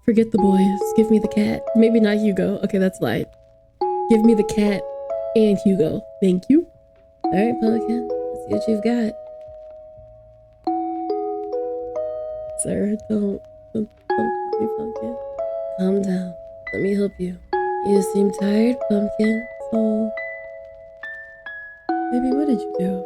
Forget the boys. Give me the cat. Maybe not Hugo. Okay, that's light. Give me the cat and Hugo. Thank you. All right, Pumpkin. Let's see what you've got. Sir, don't call me Pumpkin. Calm down. Let me help you. You seem tired, Pumpkin. So, baby, what did you do?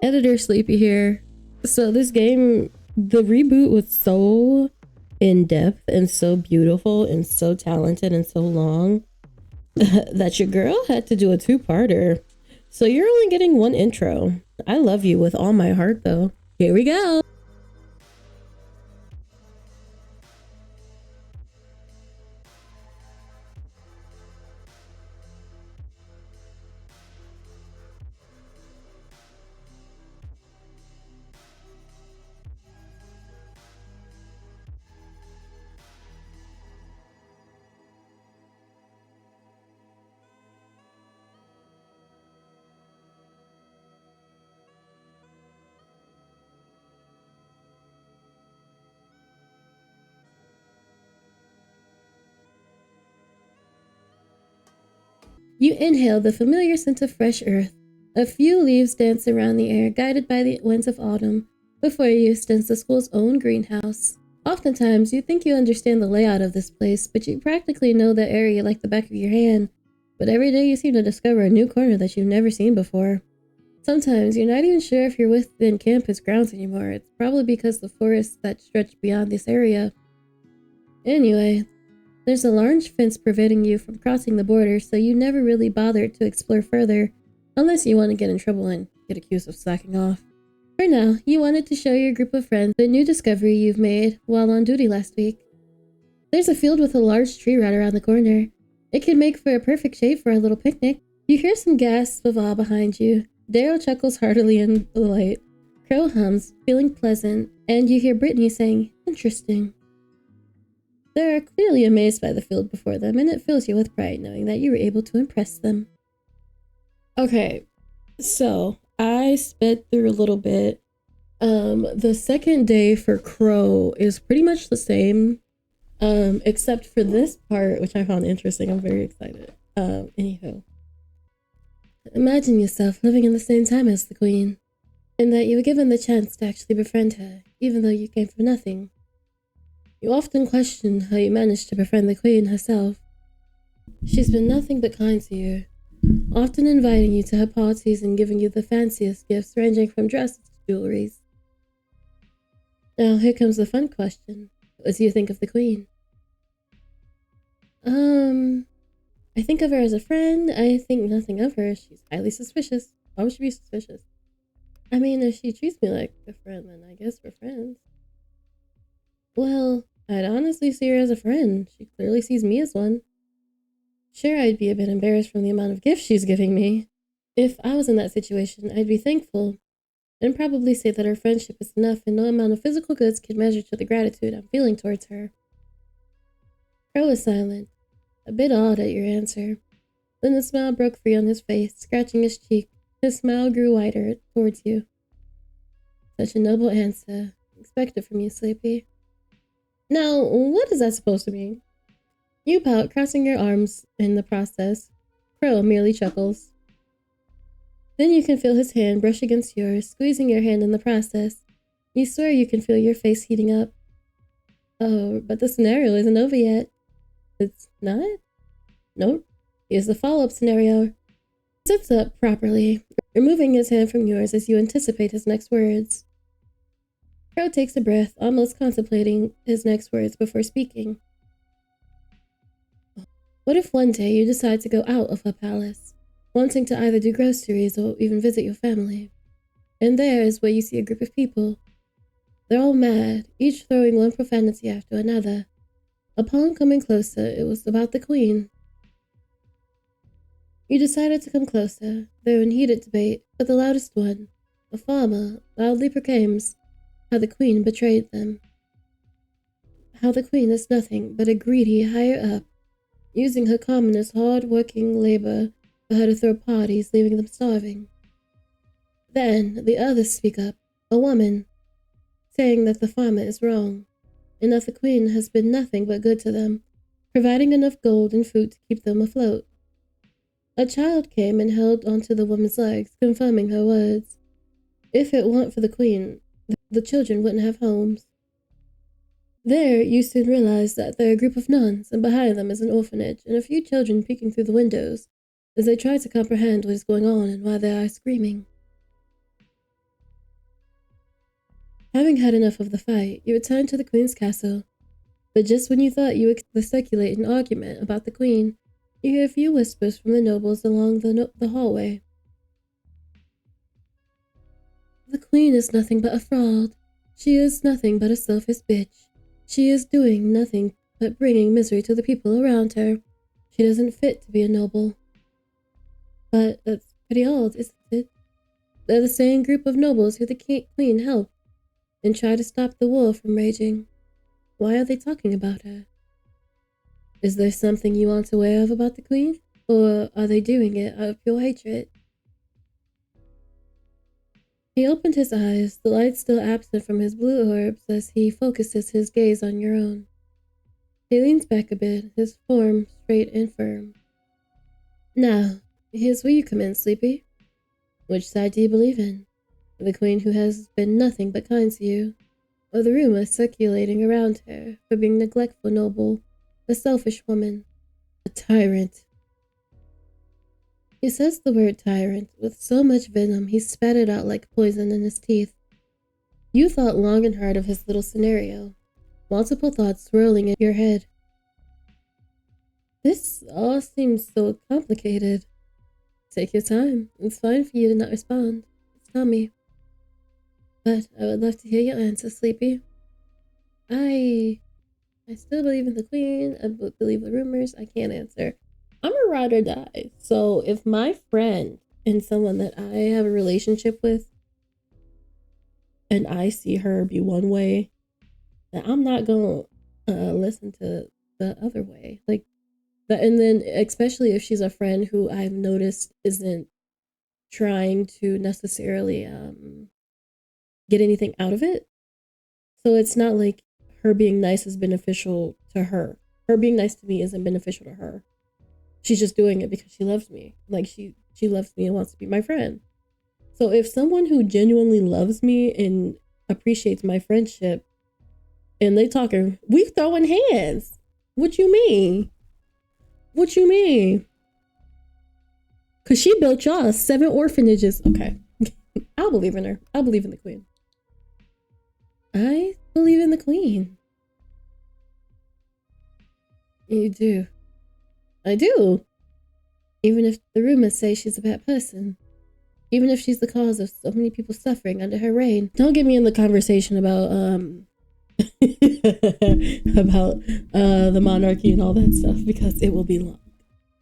Editor Sleepy here. So this game, the reboot was so in-depth and so beautiful and so talented and so long that your girl had to do a two-parter. So you're only getting one intro. I love you with all my heart though. Here we go. You inhale the familiar scent of fresh earth. A few leaves dance around the air, guided by the winds of autumn. Before you stands the school's own greenhouse. Oftentimes, you think you understand the layout of this place, but you practically know the area like the back of your hand. But every day you seem to discover a new corner that you've never seen before. Sometimes, you're not even sure if you're within campus grounds anymore. It's probably because the forests that stretch beyond this area. Anyway, there's a large fence preventing you from crossing the border, so you never really bothered to explore further, unless you want to get in trouble and get accused of slacking off. For now, you wanted to show your group of friends the new discovery you've made while on duty last week. There's a field with a large tree right around the corner. It could make for a perfect shade for a little picnic. You hear some gasps of awe behind you. Daryl chuckles heartily in delight. Crowe hums, feeling pleasant, and you hear Brittany saying, "Interesting." They're clearly amazed by the field before them, and it fills you with pride knowing that you were able to impress them. Okay, so I sped through a little bit. The second day for Crowe is pretty much the same, except for this part, which I found interesting. I'm very excited. Anywho. Imagine yourself living in the same time as the Queen, and that you were given the chance to actually befriend her, even though you came from nothing. You often question how you managed to befriend the Queen herself. She's been nothing but kind to you, often inviting you to her parties and giving you the fanciest gifts ranging from dresses to jewelries. Now, here comes the fun question. What do you think of the queen? I think of her as a friend. I think nothing of her. She's highly suspicious. Why would she be suspicious? I mean, if she treats me like a friend, then I guess we're friends. Well, I'd honestly see her as a friend. She clearly sees me as one. Sure, I'd be a bit embarrassed from the amount of gifts she's giving me. If I was in that situation, I'd be thankful and probably say that our friendship is enough and no amount of physical goods can measure to the gratitude I'm feeling towards her. Crowe was silent, a bit awed at your answer. Then the smile broke free on his face, scratching his cheek. His smile grew wider towards you. Such a noble answer. Expected from you, Sleepy. Now, what is that supposed to mean? You pout, crossing your arms in the process. Crowe merely chuckles. Then you can feel his hand brush against yours, squeezing your hand in the process. You swear you can feel your face heating up. Oh, but the scenario isn't over yet. It's not? Nope. Here's the follow-up scenario. He sits up properly, removing his hand from yours as you anticipate his next words. Crowe takes a breath, almost contemplating his next words before speaking. What if one day you decide to go out of her palace, wanting to either do groceries or even visit your family? And there is where you see a group of people. They're all mad, each throwing one profanity after another. Upon coming closer, it was about the queen. You decided to come closer. They're in heated debate, but the loudest one, a farmer, loudly proclaims how the queen betrayed them. How the queen is nothing but a greedy higher-up, using her commonest hard-working labor for her to throw parties, leaving them starving. Then the others speak up, a woman, saying that the farmer is wrong, and that the queen has been nothing but good to them, providing enough gold and food to keep them afloat. A child came and held onto the woman's legs, confirming her words. If it weren't for the queen, the children wouldn't have homes. There, you soon realize that they're a group of nuns, and behind them is an orphanage, and a few children peeking through the windows as they try to comprehend what is going on and why they are screaming. Having had enough of the fight, you return to the queen's castle, but just when you thought you would circulate an argument about the queen, you hear a few whispers from the nobles along the hallway. The queen is nothing but a fraud. She is nothing but a selfish bitch. She is doing nothing but bringing misery to the people around her. She doesn't fit to be a noble. But that's pretty old, isn't it? They're the same group of nobles who the queen helped and tried to stop the war from raging. Why are they talking about her? Is there something you aren't aware of about the queen? Or are they doing it out of pure hatred? He opened his eyes, the light still absent from his blue orbs as he focuses his gaze on your own. He leans back a bit, his form straight and firm. Now, here's where you come in, Sleepy. Which side do you believe in? The queen who has been nothing but kind to you, or the rumors circulating around her for being neglectful noble, a selfish woman, a tyrant? He says the word tyrant with so much venom he spat it out like poison in his teeth. You thought long and hard of his little scenario, multiple thoughts swirling in your head. This all seems so complicated. Take your time. It's fine for you to not respond. Just tell me. But I would love to hear your answer, Sleepy. I still believe in the queen. I believe the rumors. I can't answer. I'm a ride or die. So if my friend and someone that I have a relationship with, and I see her be one way, then I'm not gonna listen to the other way. Like that, and then especially if she's a friend who I've noticed isn't trying to necessarily get anything out of it. So it's not like her being nice is beneficial to her. Her being nice to me isn't beneficial to her. She's just doing it because she loves me. Like she loves me and wants to be my friend. So if someone who genuinely loves me and appreciates my friendship and they talking, we throwing hands. What you mean? What you mean? Cause she built y'all 7 orphanages. Okay. I'll believe in her. I'll believe in the queen. I believe in the queen. You do. I do. Even if the rumors say she's a bad person. Even if she's the cause of so many people suffering under her reign. Don't get me in the conversation about about the monarchy and all that stuff, because it will be long.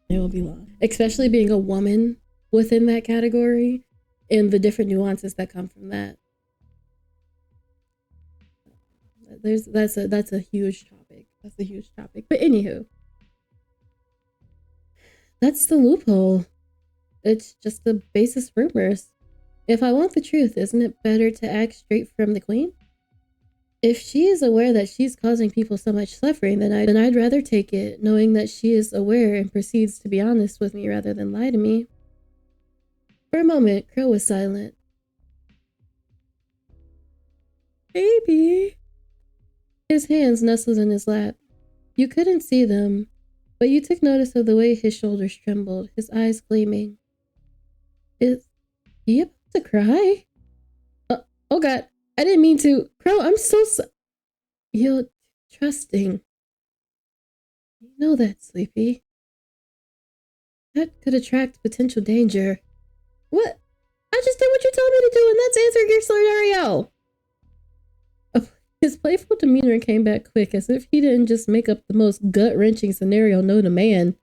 It will be long. Especially being a woman within that category and the different nuances that come from that. That's a huge topic. That's a huge topic. But anywho, that's the loophole. It's just the basis rumors. If I want the truth, isn't it better to act straight from the queen? If she is aware that she's causing people so much suffering, then I'd rather take it, knowing that she is aware and proceeds to be honest with me rather than lie to me. For a moment, Crowe was silent. Baby. His hands nestled in his lap. You couldn't see them, but you took notice of the way his shoulders trembled, his eyes gleaming. Is he about to cry? Oh God, I didn't mean to. Crowe, I'm so You're trusting. You know that, Sleepy. That could attract potential danger. What? I just did what you told me to do, and that's answering your scenario. His playful demeanor came back quick, as if he didn't just make up the most gut-wrenching scenario known to man.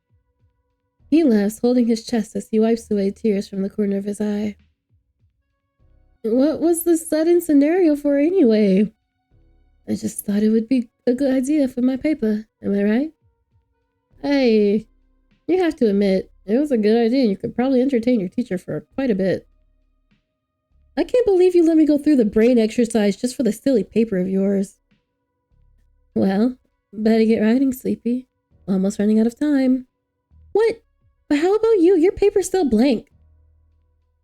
He laughs, holding his chest as he wipes away tears from the corner of his eye. What was the sudden scenario for anyway? I just thought it would be a good idea for my paper, am I right? Hey, you have to admit, it was a good idea. You could probably entertain your teacher for quite a bit. I can't believe you let me go through the brain exercise just for the silly paper of yours. Well, better get writing, Sleepy. Almost running out of time. What? But how about you? Your paper's still blank.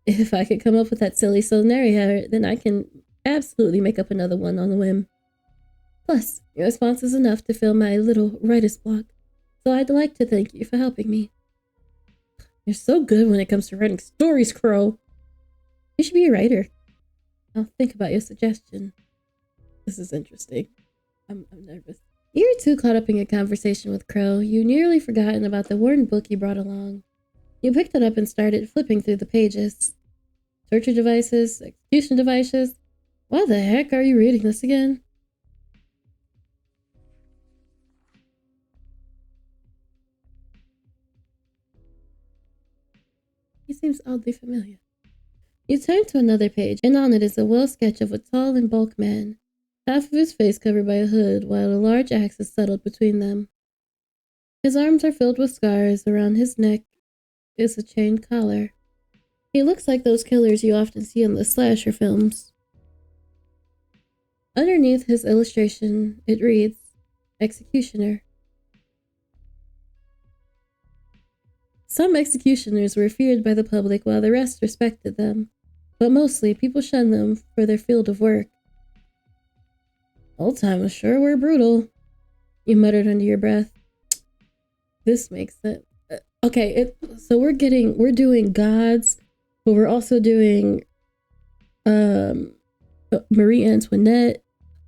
If I could come up with that silly scenario, then I can absolutely make up another one on a whim. Plus, your response is enough to fill my little writer's block, so I'd like to thank you for helping me. You're so good when it comes to writing stories, Crowe. You should be a writer. I'll think about your suggestion. This is interesting. I'm nervous. You were too caught up in your conversation with Crowe, you nearly forgotten about the worn book you brought along. You picked it up and started flipping through the pages. Torture devices, execution devices. Why the heck are you reading this again? He seems oddly familiar. You turn to another page, and on it is a well sketch of a tall and bulk man, half of his face covered by a hood, while a large axe is settled between them. His arms are filled with scars. Around his neck is a chain collar. He looks like those killers you often see in the slasher films. Underneath his illustration, it reads, Executioner. Some executioners were feared by the public while the rest respected them, but mostly people shunned them for their field of work. Old timers sure were brutal, you muttered under your breath. This makes sense. Okay, so we're doing gods, but we're also doing Marie Antoinette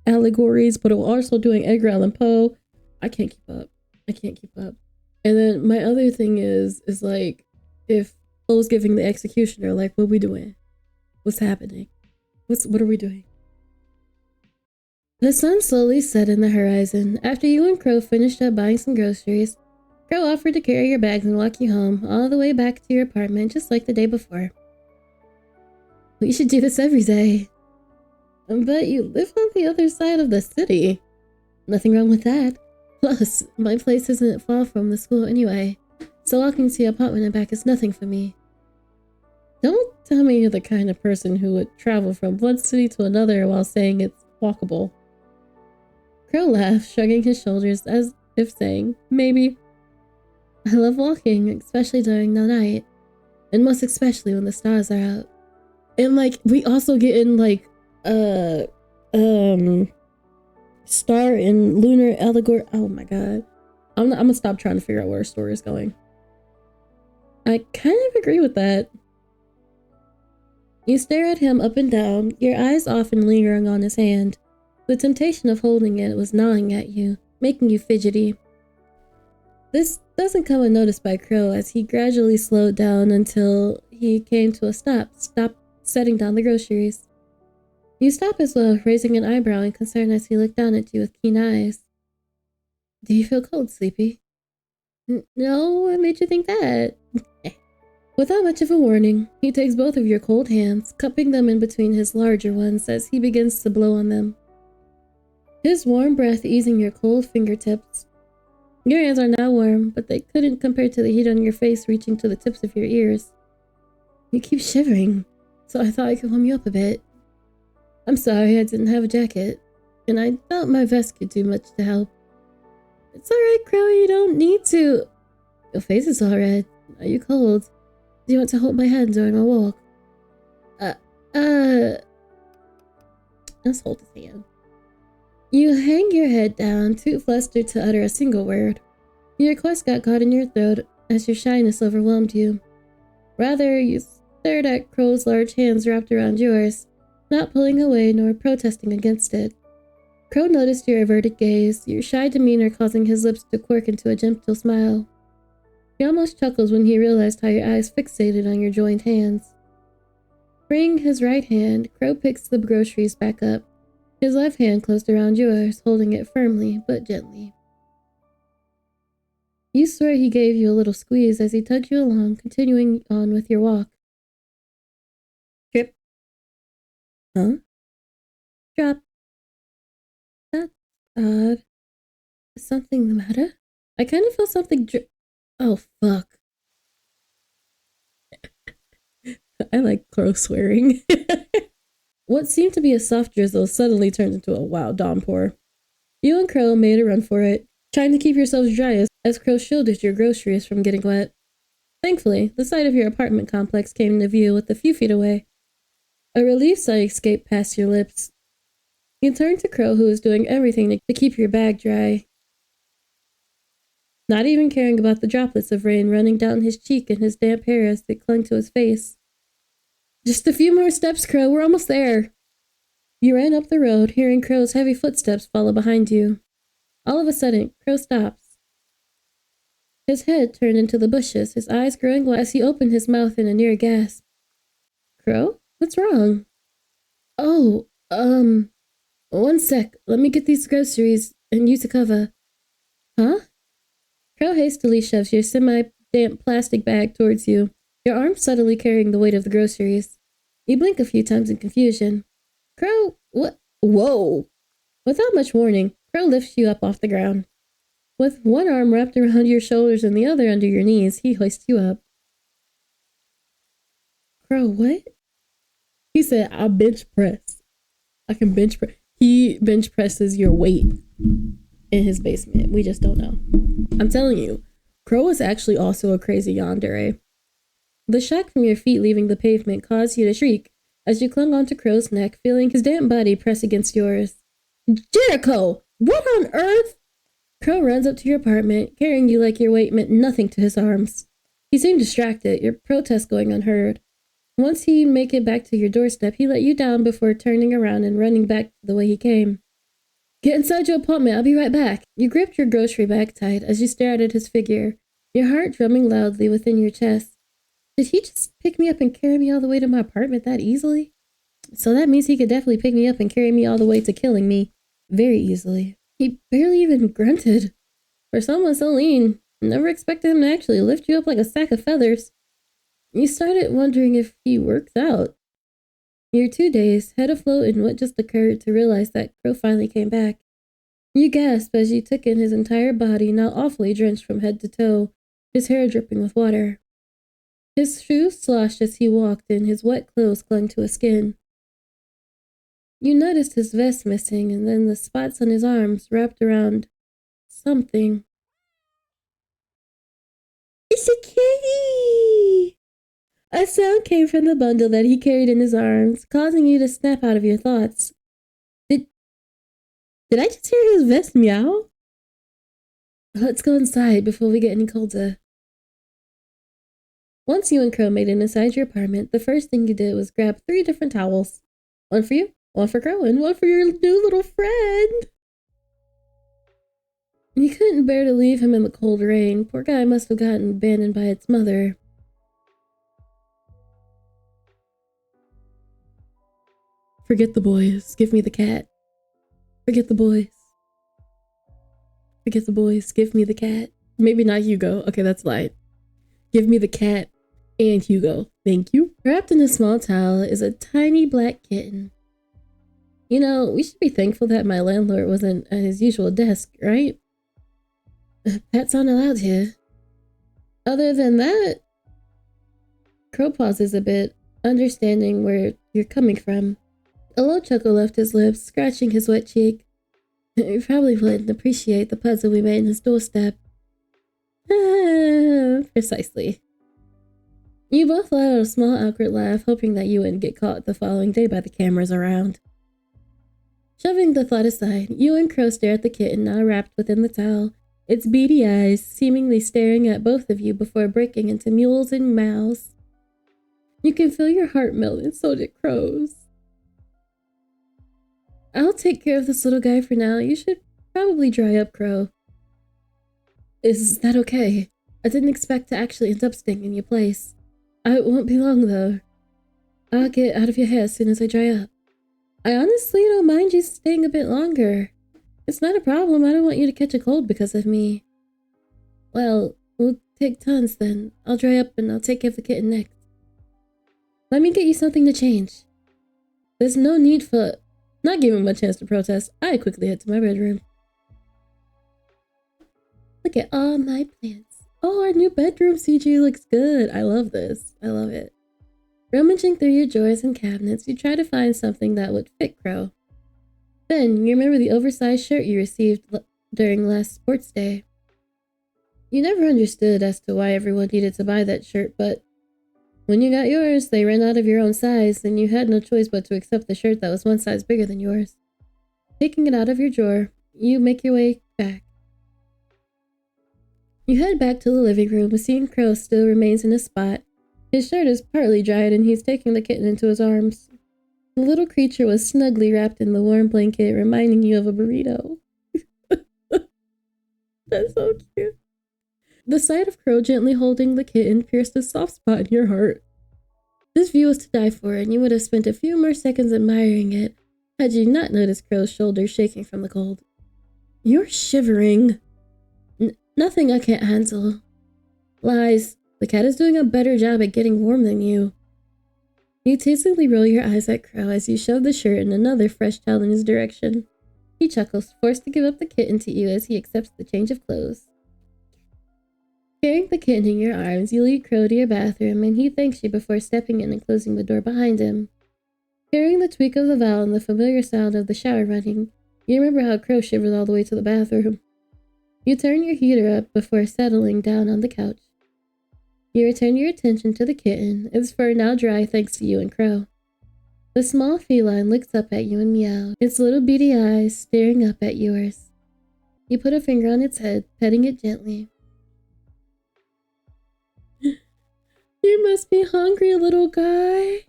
allegories, but we're also doing Edgar Allan Poe. I can't keep up. And then my other thing is like, if Poe's giving the executioner, like, what are we doing? What's happening? What are we doing? The sun slowly set in the horizon. After you and Crowe finished up buying some groceries, Crowe offered to carry your bags and walk you home, all the way back to your apartment, just like the day before. We should do this every day. But you live on the other side of the city. Nothing wrong with that. Plus, my place isn't far from the school anyway, so walking to your apartment and back is nothing for me. Don't tell me you're the kind of person who would travel from one city to another while saying it's walkable. Crowe laughed, shrugging his shoulders as if saying, maybe. I love walking, especially during the night, and most especially when the stars are out. And like, we also get in like, star and lunar allegory. Oh my god. I'm gonna stop trying to figure out where a story is going. I kind of agree with that. You stare at him up and down, your eyes often lingering on his hand. The temptation of holding it was gnawing at you, making you fidgety. This doesn't come unnoticed by Crowe as he gradually slowed down until he came to a stop setting down the groceries. You stop as well, raising an eyebrow in concern as he looked down at you with keen eyes. Do you feel cold, Sleepy? No, what made you think that? Without much of a warning, he takes both of your cold hands, cupping them in between his larger ones as he begins to blow on them. His warm breath easing your cold fingertips. Your hands are now warm, but they couldn't compare to the heat on your face reaching to the tips of your ears. You keep shivering, so I thought I could warm you up a bit. I'm sorry I didn't have a jacket, and I thought my vest could do much to help. It's alright, Crowe, you don't need to. Your face is all red. Are you cold? Do you want to hold my hand during our walk? Let's hold his hand. You hang your head down, too flustered to utter a single word. Your request got caught in your throat as your shyness overwhelmed you. Rather, you stared at Crowe's large hands wrapped around yours, not pulling away nor protesting against it. Crowe noticed your averted gaze, your shy demeanor causing his lips to quirk into a gentle smile. He almost chuckles when he realized how your eyes fixated on your joined hands. Freeing his right hand, Crowe picks the groceries back up. His left hand closed around yours, holding it firmly but gently. You swear he gave you a little squeeze as he tugged you along, continuing on with your walk. Drip. Huh? Drop. That's odd. Is something the matter? I kind of feel something Oh, fuck. I like Crowe swearing. What seemed to be a soft drizzle suddenly turned into a wild downpour. You and Crowe made a run for it, trying to keep yourselves dry as Crowe shielded your groceries from getting wet. Thankfully, the side of your apartment complex came into view with a few feet away. A relief sigh escaped past your lips. You turned to Crowe, who was doing everything to keep your bag dry, not even caring about the droplets of rain running down his cheek and his damp hair as they clung to his face. Just a few more steps, Crowe. We're almost there. You ran up the road, hearing Crowe's heavy footsteps follow behind you. All of a sudden, Crowe stops. His head turned into the bushes, his eyes growing wide as he opened his mouth in a near gasp. Crowe? What's wrong? Oh, one sec. Let me get these groceries and use a cover. Huh? Crowe hastily shoves your semi-damp plastic bag towards you, your arm subtly carrying the weight of the groceries. You blink a few times in confusion. Crowe, what? Whoa! Without much warning, Crowe lifts you up off the ground. With one arm wrapped around your shoulders and the other under your knees, he hoists you up. Crowe, what? He said, I'll bench press. I can bench press. He bench presses your weight in his basement. We just don't know. I'm telling you, Crowe is actually also a crazy yandere. The shock from your feet leaving the pavement caused you to shriek as you clung onto Crowe's neck, feeling his damp body press against yours. Jericho! What on earth? Crowe runs up to your apartment, carrying you like your weight meant nothing to his arms. He seemed distracted, your protest going unheard. Once he make it back to your doorstep, he let you down before turning around and running back the way he came. Get inside your apartment, I'll be right back. You gripped your grocery bag tight as you stared at his figure, your heart drumming loudly within your chest. Did he just pick me up and carry me all the way to my apartment that easily? So that means he could definitely pick me up and carry me all the way to killing me very easily. He barely even grunted. For someone so lean, never expected him to actually lift you up like a sack of feathers. You started wondering if he works out. Your 2 days, head afloat in what just occurred to realize that Crowe finally came back. You gasped as you took in his entire body, now awfully drenched from head to toe, his hair dripping with water. His shoes sloshed as he walked, and his wet clothes clung to his skin. You noticed his vest missing, and then the spots on his arms wrapped around something. It's a kitty! A sound came from the bundle that he carried in his arms, causing you to snap out of your thoughts. Did I just hear his vest meow? Let's go inside before we get any colder. Once you and Crowe made it inside your apartment, the first thing you did was grab 3 different towels. One for you, one for Crowe, and one for your new little friend. You couldn't bear to leave him in the cold rain. Poor guy must have gotten abandoned by its mother. Forget the boys, give me the cat. Forget the boys. Forget the boys, give me the cat. Maybe not Hugo. Okay, that's light. Give me the cat and Hugo. Thank you. Wrapped in a small towel is a tiny black kitten. You know, we should be thankful that my landlord wasn't at his usual desk, right? Pets aren't allowed here. Other than that, Crowe pauses a bit, understanding where you're coming from. A low chuckle left his lips, scratching his wet cheek. You probably wouldn't appreciate the puzzle we made in his doorstep. Precisely. You both let out a small awkward laugh, hoping that you wouldn't get caught the following day by the cameras around. Shoving the thought aside, you and Crowe stare at the kitten now wrapped within the towel, its beady eyes seemingly staring at both of you before breaking into mules and meows. You can feel your heart melt, and so did Crowe's. I'll take care of this little guy for now. You should probably dry up, Crowe. Is that okay? I didn't expect to actually end up staying in your place. I won't be long, though. I'll get out of your hair as soon as I dry up. I honestly don't mind you staying a bit longer. It's not a problem. I don't want you to catch a cold because of me. Well, we'll take turns then. I'll dry up and I'll take care of the kitten next. Let me get you something to change. There's no need for... Not giving him a chance to protest, I quickly head to my bedroom. Look at all my plants. Oh, our new bedroom CG looks good. I love this. I love it. Rummaging through your drawers and cabinets, you try to find something that would fit Crowe. Then, you remember the oversized shirt you received during last sports day. You never understood as to why everyone needed to buy that shirt, but when you got yours, they ran out of your own size, and you had no choice but to accept the shirt that was one size bigger than yours. Taking it out of your drawer, you make your way back. You head back to the living room, seeing Crowe still remains in a spot. His shirt is partly dried, and he's taking the kitten into his arms. The little creature was snugly wrapped in the warm blanket, reminding you of a burrito. That's so cute. The sight of Crowe gently holding the kitten pierced a soft spot in your heart. This view was to die for, and you would have spent a few more seconds admiring it had you not noticed Crowe's shoulders shaking from the cold. You're shivering. Nothing I can't handle. Lies. The cat is doing a better job at getting warm than you. You tastefully roll your eyes at Crowe as you shove the shirt and another fresh towel in his direction. He chuckles, forced to give up the kitten to you as he accepts the change of clothes. Carrying the kitten in your arms, you lead Crowe to your bathroom, and he thanks you before stepping in and closing the door behind him. Hearing the tweak of the valve and the familiar sound of the shower running, you remember how Crowe shivered all the way to the bathroom. You turn your heater up before settling down on the couch. You return your attention to the kitten, its fur now dry thanks to you and Crowe. The small feline looks up at you and meows, its little beady eyes staring up at yours. You put a finger on its head, petting it gently. You must be hungry, little guy.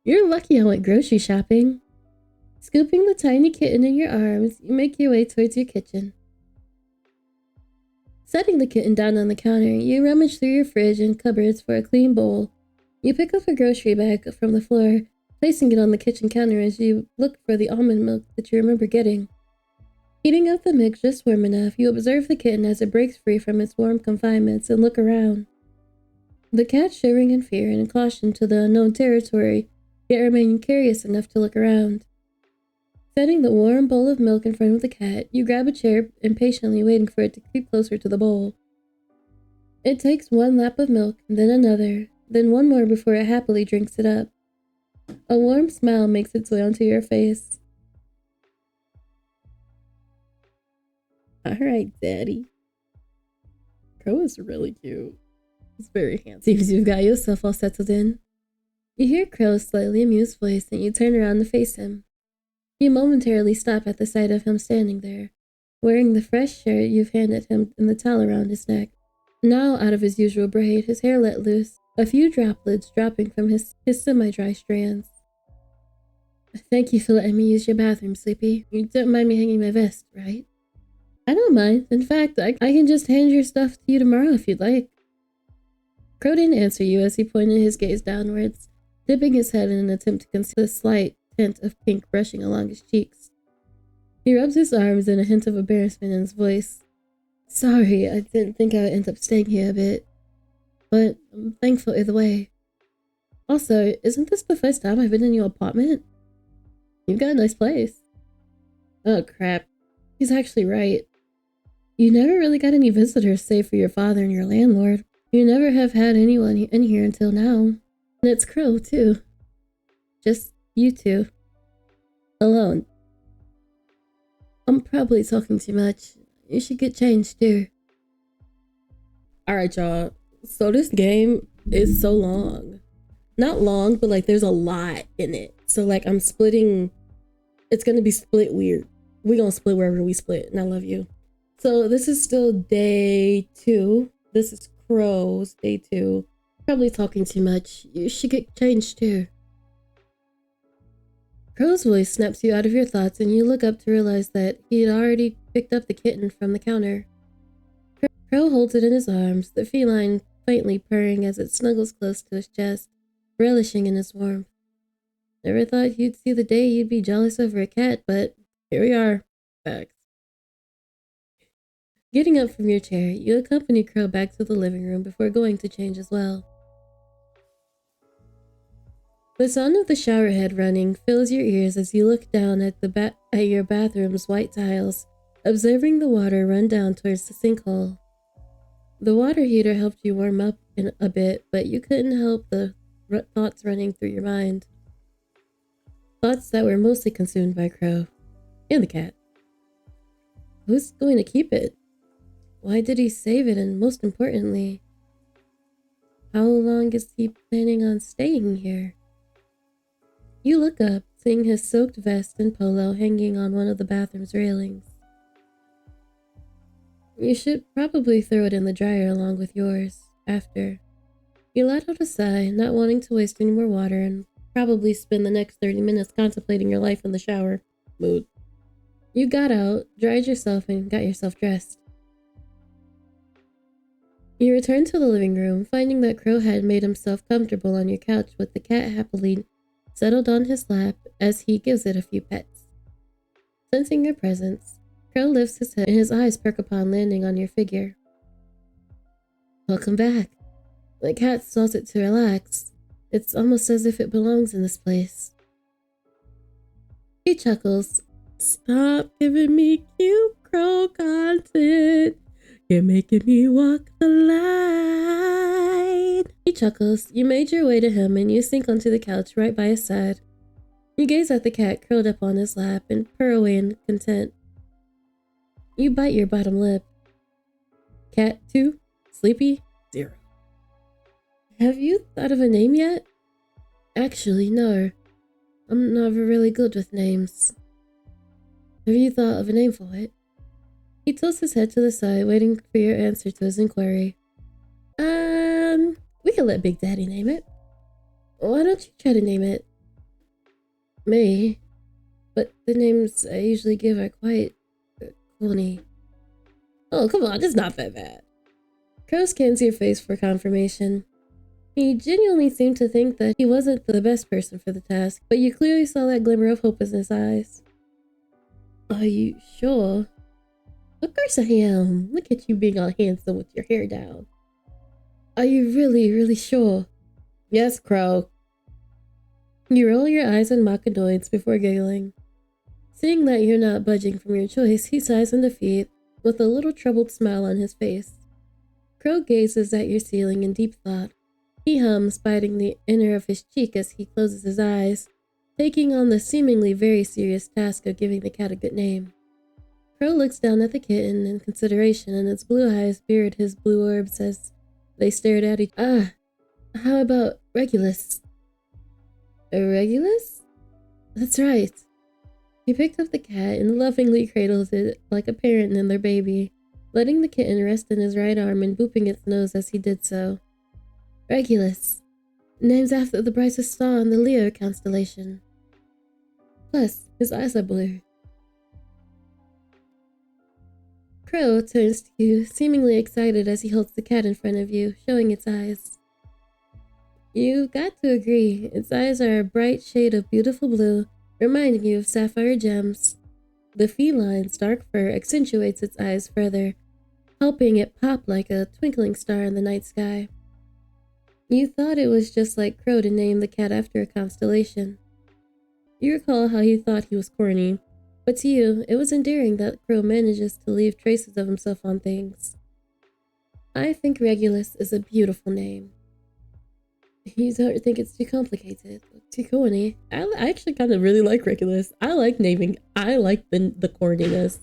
You're lucky I went grocery shopping. Scooping the tiny kitten in your arms, you make your way towards your kitchen. Setting the kitten down on the counter, you rummage through your fridge and cupboards for a clean bowl. You pick up a grocery bag from the floor, placing it on the kitchen counter as you look for the almond milk that you remember getting. Heating up the mix just warm enough, you observe the kitten as it breaks free from its warm confinements and look around. The cat shivering in fear and caution to the unknown territory, yet remaining curious enough to look around. Setting the warm bowl of milk in front of the cat, you grab a chair, impatiently waiting for it to creep closer to the bowl. It takes one lap of milk, then another, then one more before it happily drinks it up. A warm smile makes its way onto your face. Alright, Daddy. Crowe is really cute. He's very handsome. Seems you've got yourself all settled in. You hear Crowe's slightly amused voice and you turn around to face him. You momentarily stop at the sight of him standing there, wearing the fresh shirt you've handed him and the towel around his neck. Now, out of his usual braid, his hair let loose, a few droplets dropping from his semi-dry strands. Thank you for letting me use your bathroom, Sleepy. You don't mind me hanging my vest, right? I don't mind. In fact, I can just hand your stuff to you tomorrow if you'd like. Crowe didn't answer you as he pointed his gaze downwards, dipping his head in an attempt to conceal the slight tint of pink brushing along his cheeks. He rubs his arms and a hint of embarrassment in his voice. Sorry, I didn't think I would end up staying here a bit, but I'm thankful either way. Also, isn't this the first time I've been in your apartment? You've got a nice place. Oh crap, he's actually right. You never really got any visitors save for your father and your landlord. You never have had anyone in here until now. And it's Crowe, too. Just you two. Alone. I'm probably talking too much. You should get changed, too. Alright, y'all. So this game is so long. Not long, but like there's a lot in it. So like I'm splitting. It's gonna be split weird. We're gonna split wherever we split, and I love you. So this is still day 2. This is Crowe's day 2. Probably talking too much. You should get changed too. Crowe's voice snaps you out of your thoughts and you look up to realize that he had already picked up the kitten from the counter. Crowe holds it in his arms, the feline faintly purring as it snuggles close to his chest, relishing in his warmth. Never thought you'd see the day you'd be jealous over a cat, but here we are. Facts. Getting up from your chair, you accompany Crowe back to the living room before going to change as well. The sound of the shower head running fills your ears as you look down at your bathroom's white tiles, observing the water run down towards the sinkhole. The water heater helped you warm up a bit, but you couldn't help the thoughts running through your mind. Thoughts that were mostly consumed by Crowe and the cat. Who's going to keep it? Why did he save it? And most importantly, how long is he planning on staying here? You look up, seeing his soaked vest and polo hanging on one of the bathroom's railings. You should probably throw it in the dryer along with yours, after. You let out a sigh, not wanting to waste any more water and probably spend the next 30 minutes contemplating your life in the shower mood. You got out, dried yourself, and got yourself dressed. You returned to the living room, finding that Crowe had made himself comfortable on your couch with the cat happily settled on his lap as he gives it a few pets. Sensing your presence, Crowe lifts his head and his eyes perk upon landing on your figure. Welcome back. The cat stalls it to relax. It's almost as if it belongs in this place. He chuckles. Stop giving me cute Crowe content. You're making me walk the line. He chuckles. You made your way to him and you sink onto the couch right by his side. You gaze at the cat curled up on his lap and purr away in content. You bite your bottom lip. Cat 2, Sleepy 0. Have you thought of a name yet? Actually, no. I'm never really good with names. Have you thought of a name for it? He tilts his head to the side, waiting for your answer to his inquiry. We can let Big Daddy name it. Why don't you try to name it? Me? But the names I usually give are quite corny. Oh, come on, it's not that bad. Crowe scans your face for confirmation. He genuinely seemed to think that he wasn't the best person for the task, but you clearly saw that glimmer of hope in his eyes. Are you sure? Of course I am. Look at you being all handsome with your hair down. Are you really, really sure? Yes, Crowe. You roll your eyes in mock annoyance before giggling. Seeing that you're not budging from your choice, he sighs in defeat, with a little troubled smile on his face. Crowe gazes at your ceiling in deep thought. He hums, biting the inner of his cheek as he closes his eyes, taking on the seemingly very serious task of giving the cat a good name. Crowe looks down at the kitten in consideration, and its blue eyes mirrored his blue orbs as they stared at each other. How about Regulus? Regulus? That's right. He picked up the cat and lovingly cradled it like a parent and their baby, letting the kitten rest in his right arm and booping its nose as he did so. Regulus, named after the brightest star in the Leo constellation. Plus, his eyes are blue. Crowe turns to you, seemingly excited as he holds the cat in front of you, showing its eyes. You've got to agree, its eyes are a bright shade of beautiful blue, reminding you of sapphire gems. The feline's dark fur accentuates its eyes further, helping it pop like a twinkling star in the night sky. You thought it was just like Crowe to name the cat after a constellation. You recall how you thought he was corny, but to you, it was endearing that Crowe manages to leave traces of himself on things. I think Regulus is a beautiful name. You don't think it's too complicated, too corny. I actually kind of really like Regulus. I like naming. I like the corniness.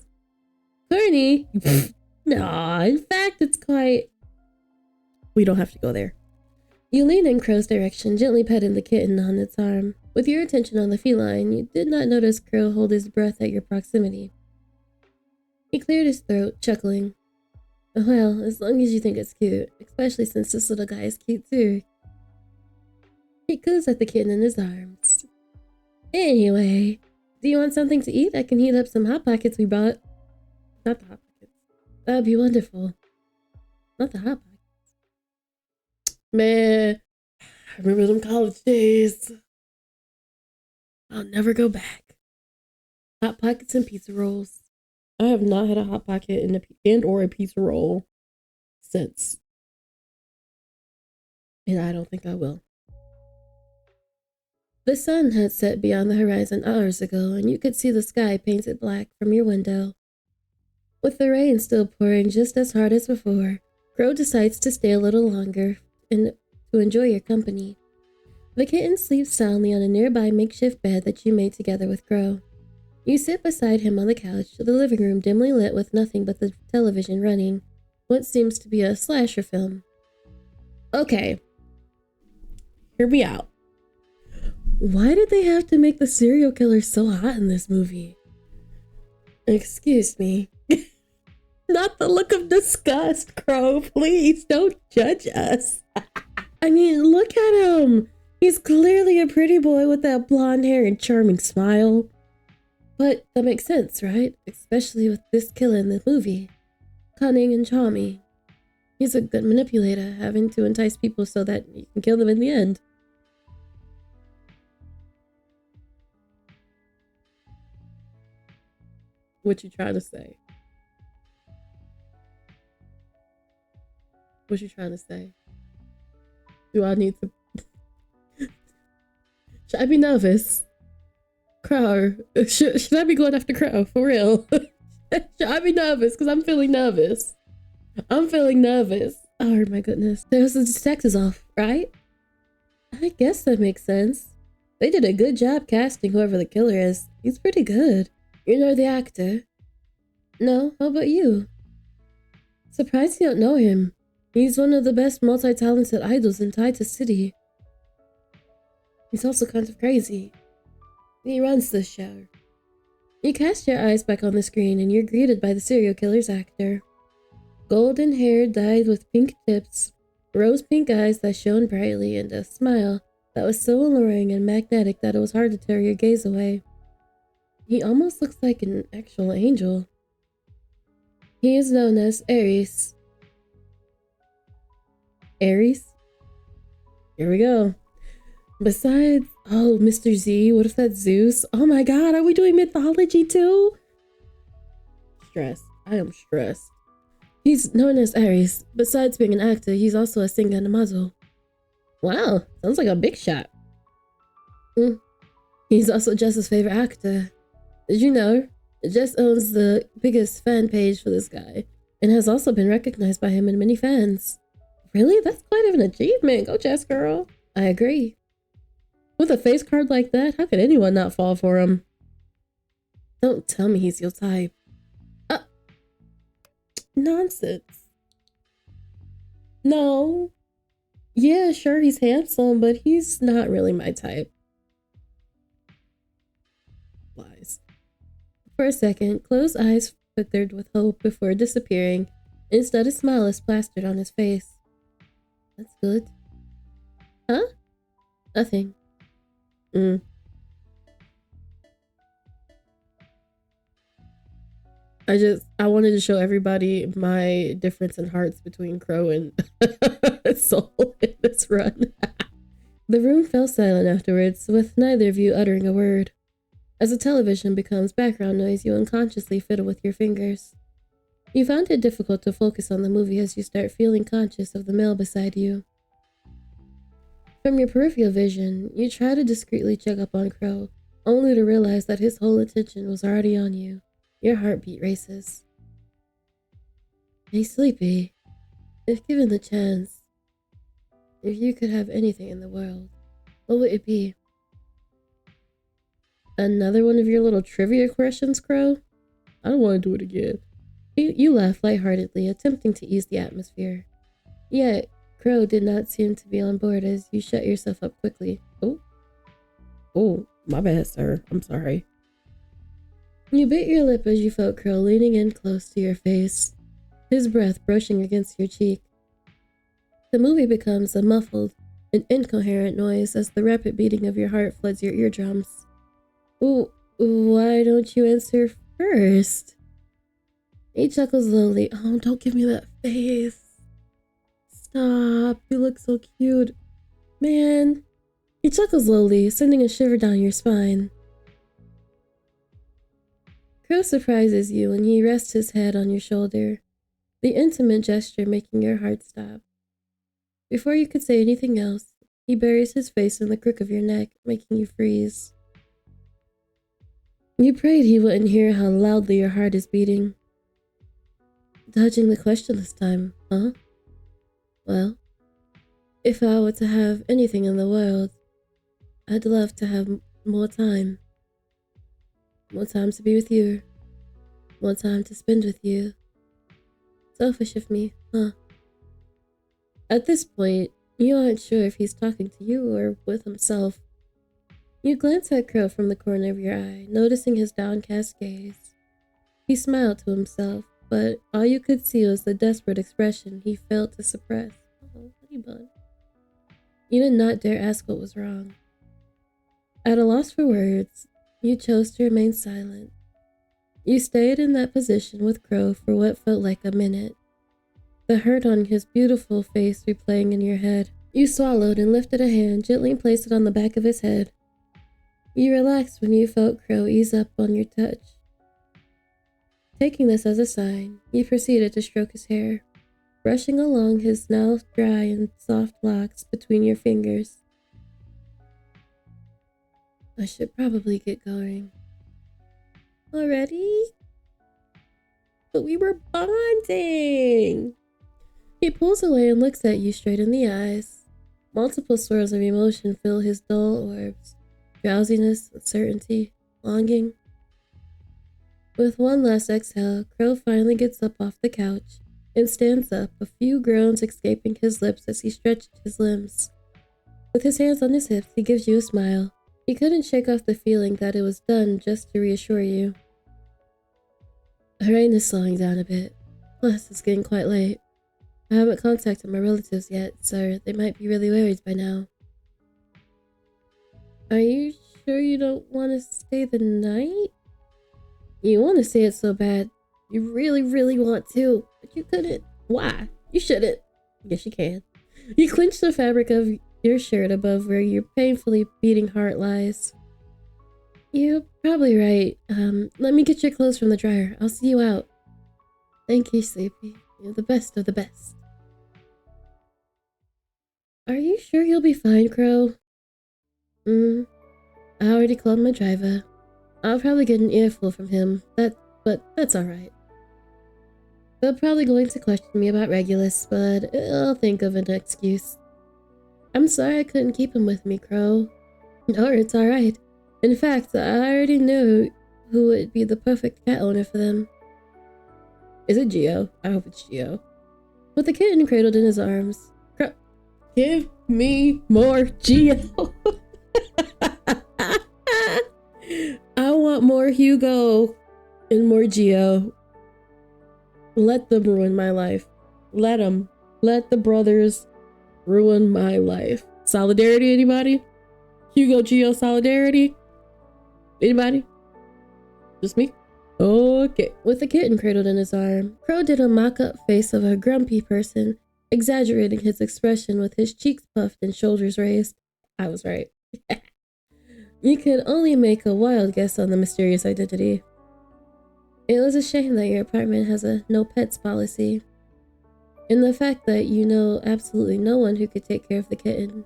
Corny? Nah, in fact, it's quite... We don't have to go there. You lean in Crowe's direction, gently petting the kitten on its arm. With your attention on the feline, you did not notice Crowe hold his breath at your proximity. He cleared his throat, chuckling. Well, as long as you think it's cute, especially since this little guy is cute too. He coos at the kitten in his arms. Anyway, do you want something to eat? I can heat up some Hot Pockets we brought. Not the Hot Pockets. That'd be wonderful. Not the Hot Pockets. Man, I remember them college days. I'll never go back. Hot Pockets and pizza rolls. I have not had a Hot Pocket and/or a pizza roll since. And I don't think I will. The sun had set beyond the horizon hours ago, and you could see the sky painted black from your window. With the rain still pouring just as hard as before, Crowe decides to stay a little longer and to enjoy your company. The kitten sleeps soundly on a nearby makeshift bed that you made together with Crowe. You sit beside him on the couch, the living room dimly lit with nothing but the television running, what seems to be a slasher film. Okay, hear me out. Why did they have to make the serial killer so hot in this movie? Excuse me. Not the look of disgust, Crowe. Please don't judge us. I mean, look at him. He's clearly a pretty boy with that blonde hair and charming smile. But that makes sense, right? Especially with this killer in the movie. Cunning and charming. He's a good manipulator, having to entice people so that you can kill them in the end. What you trying to say? What you trying to say? Do I need to... Should I be nervous? Crowe. Should I be going after Crowe? For real? Should I be nervous? Because I'm feeling nervous. I'm feeling nervous. Oh my goodness. There's the detectives off, right? I guess that makes sense. They did a good job casting whoever the killer is. He's pretty good. You know the actor? No, how about you? Surprised you don't know him. He's one of the best multi-talented idols in Taita City. He's also kind of crazy. He runs this show. You cast your eyes back on the screen and you're greeted by the serial killer's actor. Golden hair dyed with pink tips, rose pink eyes that shone brightly, and a smile that was so alluring and magnetic that it was hard to tear your gaze away. He almost looks like an actual angel. He is known as Ares. Ares? Here we go. Besides, oh, Mr. Z, what if that's Zeus? Oh my god, are we doing mythology too? Stressed. I am stressed. He's known as Ares. Besides being an actor, he's also a singer and a model. Wow, sounds like a big shot. He's also Jess's favorite actor. Did you know? Jess owns the biggest fan page for this guy, and has also been recognized by him and many fans. Really? That's quite of an achievement. Go Jess, girl. I agree. With a face card like that, how could anyone not fall for him? Don't tell me he's your type. Nonsense. No. Yeah, sure, he's handsome, but he's not really my type. Lies. For a second, Chloe's eyes flickered with hope before disappearing. Instead, a smile is plastered on his face. That's good. Huh? Nothing. I wanted to show everybody my difference in hearts between Crowe and Soul in this run. The room fell silent afterwards, with neither of you uttering a word. As the television becomes background noise, you unconsciously fiddle with your fingers. You found it difficult to focus on the movie as you start feeling conscious of the male beside you. From your peripheral vision, you try to discreetly check up on Crowe, only to realize that his whole attention was already on you. Your heartbeat races. Hey, Sleepy. If given the chance, if you could have anything in the world, what would it be? Another one of your little trivia questions, Crowe? I don't want to do it again. You laugh lightheartedly, attempting to ease the atmosphere. Yet, Crowe did not seem to be on board as you shut yourself up quickly. Oh, my bad, sir. I'm sorry. You bit your lip as you felt Crowe leaning in close to your face, his breath brushing against your cheek. The movie becomes a muffled and incoherent noise as the rapid beating of your heart floods your eardrums. Ooh, why don't you answer first? He chuckles slowly. Oh, don't give me that face. Stop, you look so cute. Man. He chuckles slowly, sending a shiver down your spine. Crowe surprises you when he rests his head on your shoulder, the intimate gesture making your heart stop. Before you could say anything else, he buries his face in the crook of your neck, making you freeze. You prayed he wouldn't hear how loudly your heart is beating. Dodging the question this time, huh? Well, if I were to have anything in the world, I'd love to have more time. More time to be with you. More time to spend with you. Selfish of me, huh? At this point, you aren't sure if he's talking to you or with himself. You glance at Crowe from the corner of your eye, noticing his downcast gaze. He smiled to himself, but all you could see was the desperate expression he failed to suppress. Oh, honey bun. You did not dare ask what was wrong. At a loss for words, you chose to remain silent. You stayed in that position with Crowe for what felt like a minute, the hurt on his beautiful face replaying in your head. You swallowed and lifted a hand, gently placed it on the back of his head. You relaxed when you felt Crowe ease up on your touch. Taking this as a sign, you proceeded to stroke his hair, brushing along his now dry and soft locks between your fingers. I should probably get going. Already? But we were bonding! He pulls away and looks at you straight in the eyes. Multiple swirls of emotion fill his dull orbs. Drowsiness, uncertainty, longing. With one last exhale, Crowe finally gets up off the couch and stands up, a few groans escaping his lips as he stretched his limbs. With his hands on his hips, he gives you a smile. He couldn't shake off the feeling that it was done just to reassure you. The rain is slowing down a bit. Plus, it's getting quite late. I haven't contacted my relatives yet, so they might be really worried by now. Are you sure you don't want to stay the night? You want to say it so bad. You really, really want to, but you couldn't. Why? You shouldn't. Yes, you can. You clench the fabric of your shirt above where your painfully beating heart lies. You're probably right. Let me get your clothes from the dryer. I'll see you out. Thank you, Sleepy. You're the best of the best. Are you sure you'll be fine, Crowe? I already called my driver. I'll probably get an earful from him, but that's alright. They're probably going to question me about Regulus, but I'll think of an excuse. I'm sorry I couldn't keep him with me, Crowe. No, it's alright. In fact, I already knew who would be the perfect cat owner for them. Is it Geo? I hope it's Geo. With the kitten cradled in his arms. Crowe, give me more Geo! I want more Hugo and more Geo. Let them ruin my life. Let them. Let the brothers ruin my life. Solidarity, anybody? Hugo Geo solidarity? Anybody? Just me? Okay. With the kitten cradled in his arm, Crowe did a mock-up face of a grumpy person, exaggerating his expression with his cheeks puffed and shoulders raised. I was right. You could only make a wild guess on the mysterious identity. It was a shame that your apartment has a no pets policy, and the fact that you know absolutely no one who could take care of the kitten.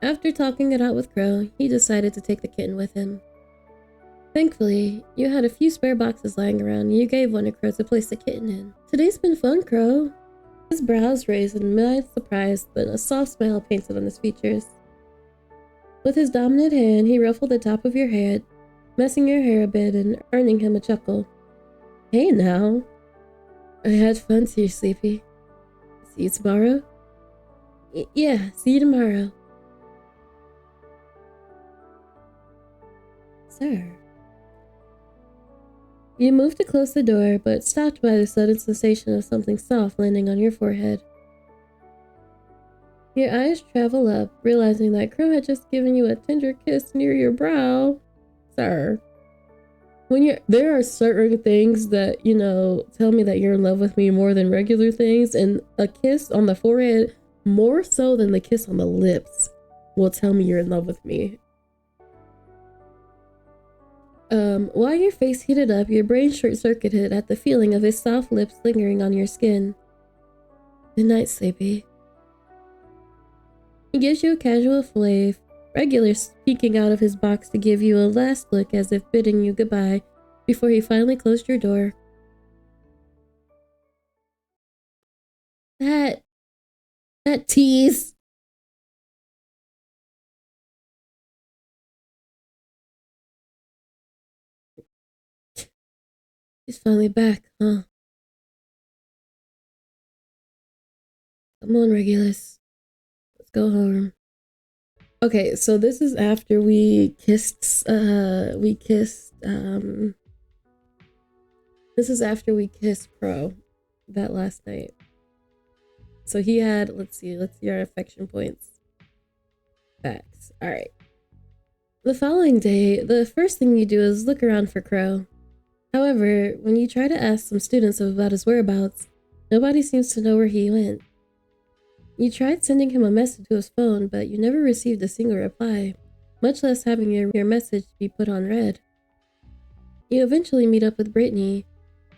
After talking it out with Crowe, he decided to take the kitten with him. Thankfully, you had a few spare boxes lying around and you gave one to Crowe to place the kitten in. Today's been fun, Crowe. His brows raised in mild surprise, then a soft smile painted on his features. With his dominant hand, he ruffled the top of your head, messing your hair a bit and earning him a chuckle. Hey now. I had fun too, Sleepy. See you tomorrow? Yeah, see you tomorrow. Sir. You moved to close the door, but stopped by the sudden sensation of something soft landing on your forehead. Your eyes travel up, realizing that Crowe had just given you a tender kiss near your brow. Sir. There are certain things that, tell me that you're in love with me more than regular things, and a kiss on the forehead, more so than the kiss on the lips, will tell me you're in love with me. While your face heated up, your brain short-circuited at the feeling of his soft lips lingering on your skin. Good night, Sleepy. He gives you a casual flave, regular peeking out of his box to give you a last look as if bidding you goodbye before he finally closed your door. That tease. He's finally back, huh? Come on, Regulus. Let's go home. Okay, so this is after we kissed, this is after we kissed Crowe that last night. So he had, let's see our affection points. Facts. Alright. The following day, the first thing you do is look around for Crowe. However, when you try to ask some students about his whereabouts, nobody seems to know where he went. You tried sending him a message to his phone, but you never received a single reply, much less having your message be put on read. You eventually meet up with Brittany.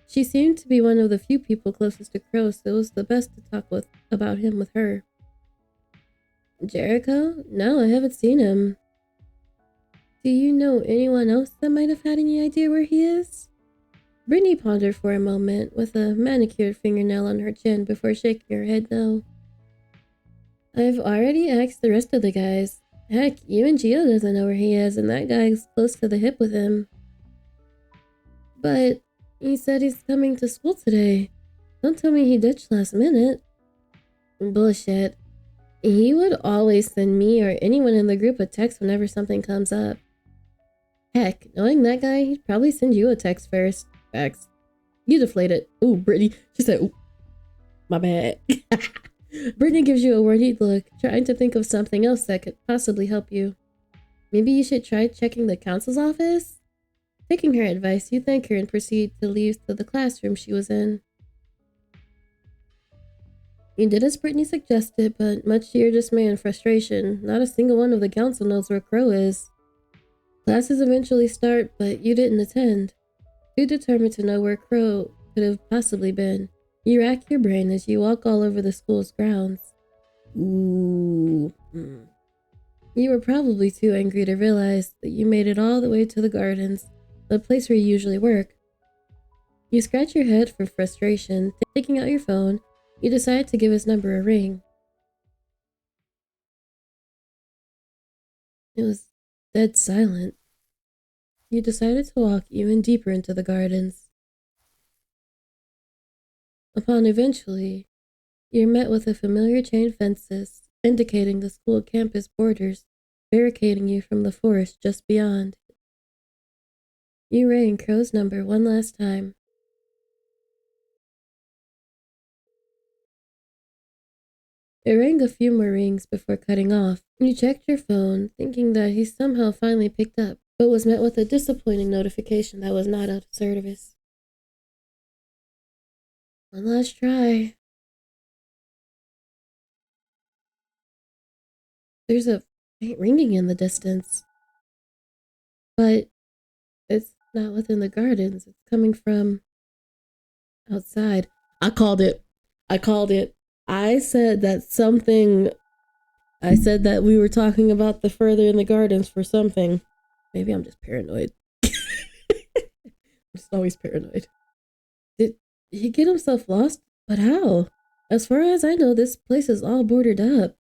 She seemed to be one of the few people closest to Crowe, so it was the best to talk about him with her. Jericho? No, I haven't seen him. Do you know anyone else that might have had any idea where he is? Brittany pondered for a moment, with a manicured fingernail on her chin before shaking her head no. I've already asked the rest of the guys. Heck, even Gio doesn't know where he is, and that guy's close to the hip with him. But he said he's coming to school today. Don't tell me he ditched last minute. Bullshit. He would always send me or anyone in the group a text whenever something comes up. Heck, knowing that guy, he'd probably send you a text first. Facts. You deflated. Ooh, Brittany. She said, ooh. My bad. Brittany gives you a worried look, trying to think of something else that could possibly help you. Maybe you should try checking the counsel's office? Taking her advice, you thank her and proceed to leave to the classroom she was in. You did as Brittany suggested, but much to your dismay and frustration, not a single one of the council knows where Crowe is. Classes eventually start, but you didn't attend. Too determined to know where Crowe could have possibly been, you rack your brain as you walk all over the school's grounds. Ooh. You were probably too angry to realize that you made it all the way to the gardens, the place where you usually work. You scratch your head from frustration. Taking out your phone, you decide to give his number a ring. It was dead silent. You decided to walk even deeper into the gardens. Upon eventually, you're met with a familiar chain fences, indicating the school campus borders, barricading you from the forest just beyond. You rang Crowe's number one last time. It rang a few more rings before cutting off. You checked your phone, thinking that he somehow finally picked up, but was met with a disappointing notification that was not out of service. One last try. There's a faint ringing in the distance, but it's not within the gardens. It's coming from outside. I called it. I said that we were talking about the further in the gardens for something. Maybe I'm just paranoid. I'm just always paranoid. Did he get himself lost? But how? As far as I know, this place is all boarded up.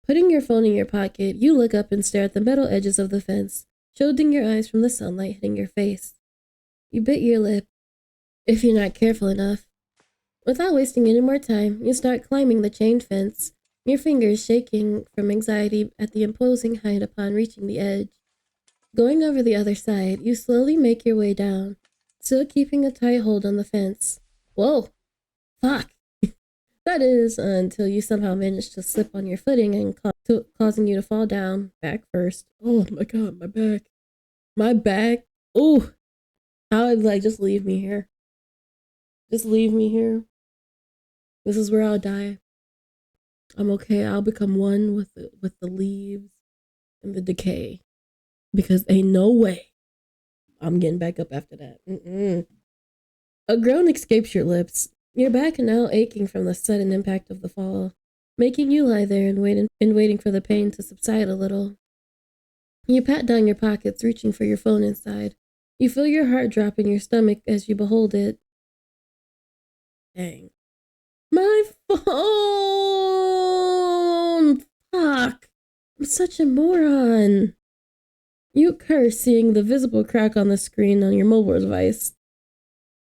Putting your phone in your pocket, you look up and stare at the metal edges of the fence, shielding your eyes from the sunlight hitting your face. You bit your lip, if you're not careful enough. Without wasting any more time, you start climbing the chain fence, your fingers shaking from anxiety at the imposing height upon reaching the edge. Going over the other side, you slowly make your way down, still keeping a tight hold on the fence. Whoa! Fuck! That is, until you somehow manage to slip on your footing and causing you to fall down, back first. Oh my god, my back. My back. Ooh! How I'd like, just leave me here. Just leave me here. This is where I'll die. I'm okay. I'll become one with the leaves and the decay. Because ain't no way I'm getting back up after that. A groan escapes your lips. Your back now aching from the sudden impact of the fall, making you lie there and waiting for the pain to subside a little. You pat down your pockets, reaching for your phone inside. You feel your heart drop in your stomach as you behold it. Dang. My phone! Fuck! I'm such a moron. You curse, seeing the visible crack on the screen on your mobile device.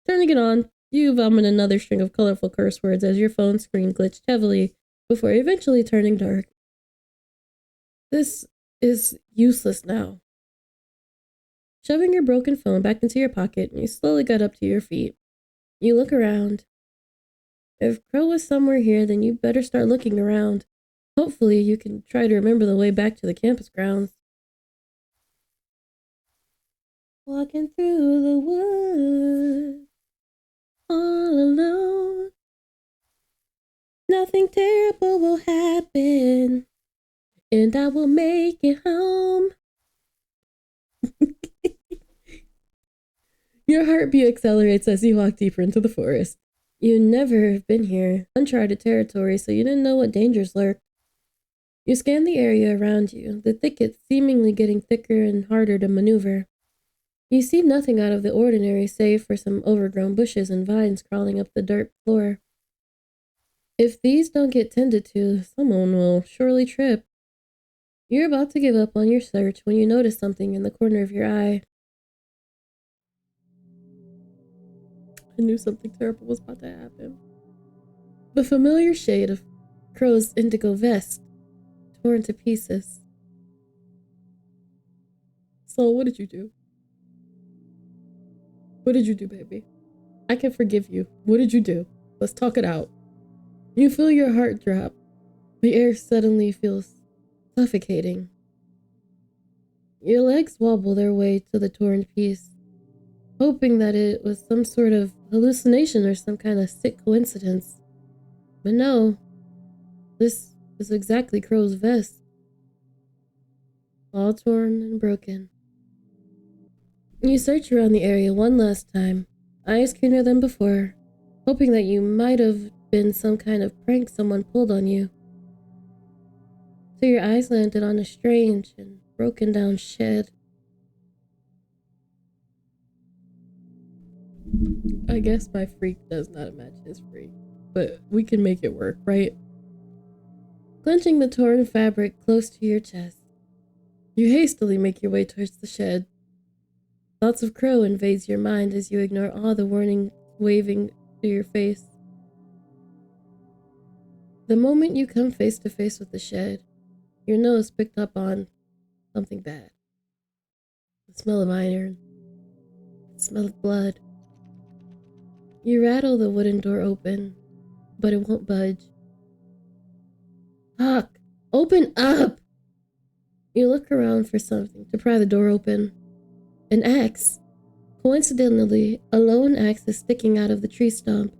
Turning it on, you vomit another string of colorful curse words as your phone screen glitched heavily before eventually turning dark. This is useless now. Shoving your broken phone back into your pocket, you slowly got up to your feet. You look around. If Crowe was somewhere here, then you better start looking around. Hopefully you can try to remember the way back to the campus grounds. Walking through the woods, all alone. Nothing terrible will happen, and I will make it home. Your heartbeat accelerates as you walk deeper into the forest. You never have been here, uncharted territory, so you didn't know what dangers lurked. You scan the area around you, the thickets seemingly getting thicker and harder to maneuver. You see nothing out of the ordinary save for some overgrown bushes and vines crawling up the dirt floor. If these don't get tended to, someone will surely trip. You're about to give up on your search when you notice something in the corner of your eye. I knew something terrible was about to happen. The familiar shade of Crowe's indigo vest, torn to pieces. So, what did you do? What did you do, baby? I can forgive you. What did you do? Let's talk it out. You feel your heart drop. The air suddenly feels suffocating. Your legs wobble their way to the torn piece, hoping that it was some sort of hallucination or some kind of sick coincidence. But no, this is exactly Crowe's vest. All torn and broken. You search around the area one last time, eyes keener than before, hoping that you might have been some kind of prank someone pulled on you. So your eyes landed on a strange and broken down shed. I guess my freak does not match his freak, but we can make it work, right? Clenching the torn fabric close to your chest, you hastily make your way towards the shed. Thoughts of Crowe invades your mind as you ignore all the warning waving to your face. The moment you come face to face with the shed, your nose picked up on something bad. The smell of iron. The smell of blood. You rattle the wooden door open, but it won't budge. Fuck! Open up! You look around for something to pry the door open. An axe. Coincidentally, a lone axe is sticking out of the tree stump.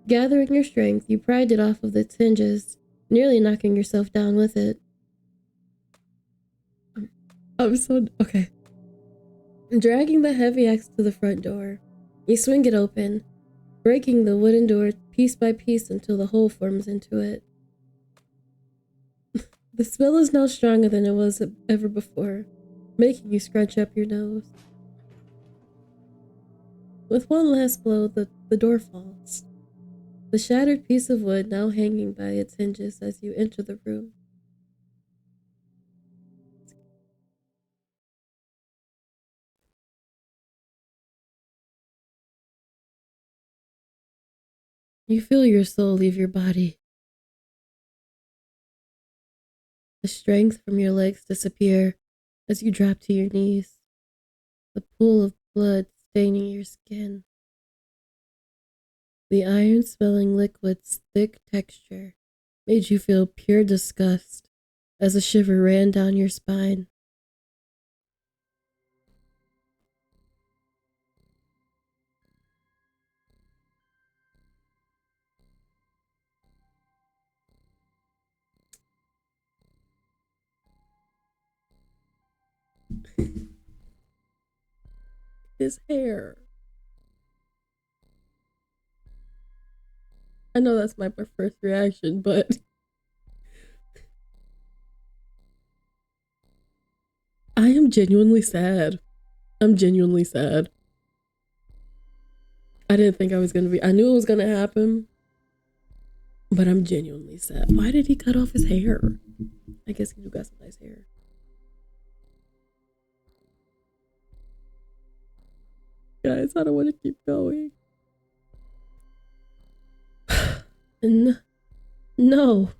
Gathering your strength, you pried it off of its hinges, nearly knocking yourself down with it. Okay. Dragging the heavy axe to the front door, you swing it open, breaking the wooden door piece by piece until the hole forms into it. The smell is now stronger than it was ever before, making you scrunch up your nose. With one last blow, the door falls. The shattered piece of wood now hanging by its hinges as you enter the room. You feel your soul leave your body. The strength from your legs disappear as you drop to your knees, the pool of blood staining your skin. The iron-smelling liquid's thick texture made you feel pure disgust as a shiver ran down your spine. His hair. I know that's my first reaction, but I am genuinely sad. I'm genuinely sad. I didn't think I was gonna be. I knew it was gonna happen, but I'm genuinely sad. Why did he cut off his hair? I guess he do got some nice hair. Guys, I don't want to keep going. No. No,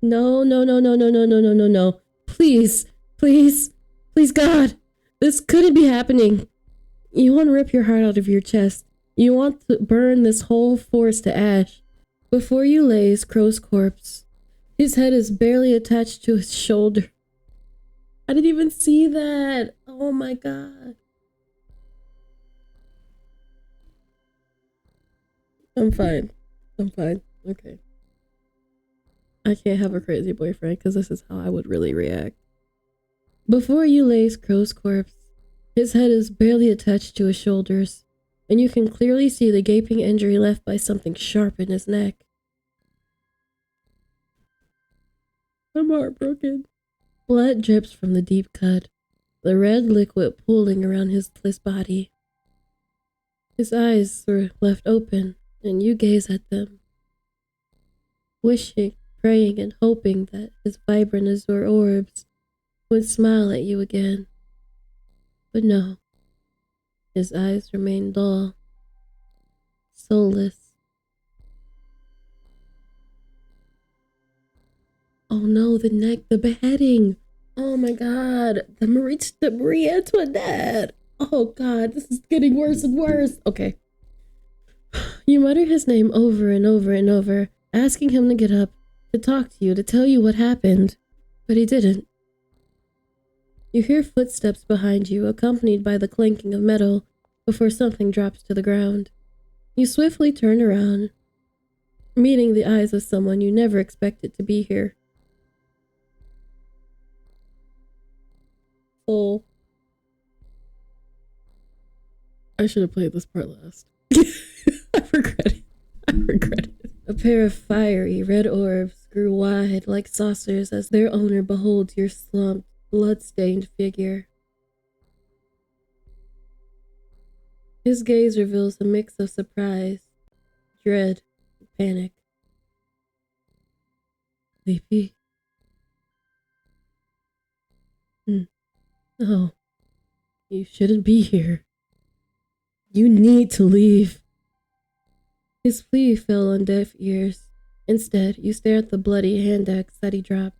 no, no, no, no, no, no, no, no, no. Please, please, please, God. This couldn't be happening. You want to rip your heart out of your chest. You want to burn this whole forest to ash. Before you lays Crowe's corpse. His head is barely attached to his shoulder. I didn't even see that. Oh my God. I'm fine. I'm fine. Okay. I can't have a crazy boyfriend because this is how I would really react. Before you lays Crowe's corpse, his head is barely attached to his shoulders, and you can clearly see the gaping injury left by something sharp in his neck. I'm heartbroken. Blood drips from the deep cut, the red liquid pooling around his body. His eyes were left open, and you gaze at them, wishing, praying, and hoping that his vibrant azure orbs would smile at you again. But no, his eyes remain dull, soulless. Oh no, the neck, the beheading. Oh my God, the Marie Antoinette. Oh God, this is getting worse and worse. Okay. You mutter his name over and over and over, asking him to get up, to talk to you, to tell you what happened. But he didn't. You hear footsteps behind you, accompanied by the clanking of metal, before something drops to the ground. You swiftly turn around, meeting the eyes of someone you never expected to be here. Oh. I should have played this part last. I regret it. I regret it. A pair of fiery red orbs grew wide like saucers as their owner beholds your slumped, blood-stained figure. His gaze reveals a mix of surprise, dread, and panic. Sleepy? No, you shouldn't be here. You need to leave. His plea fell on deaf ears. Instead, you stare at the bloody hand axe that he dropped.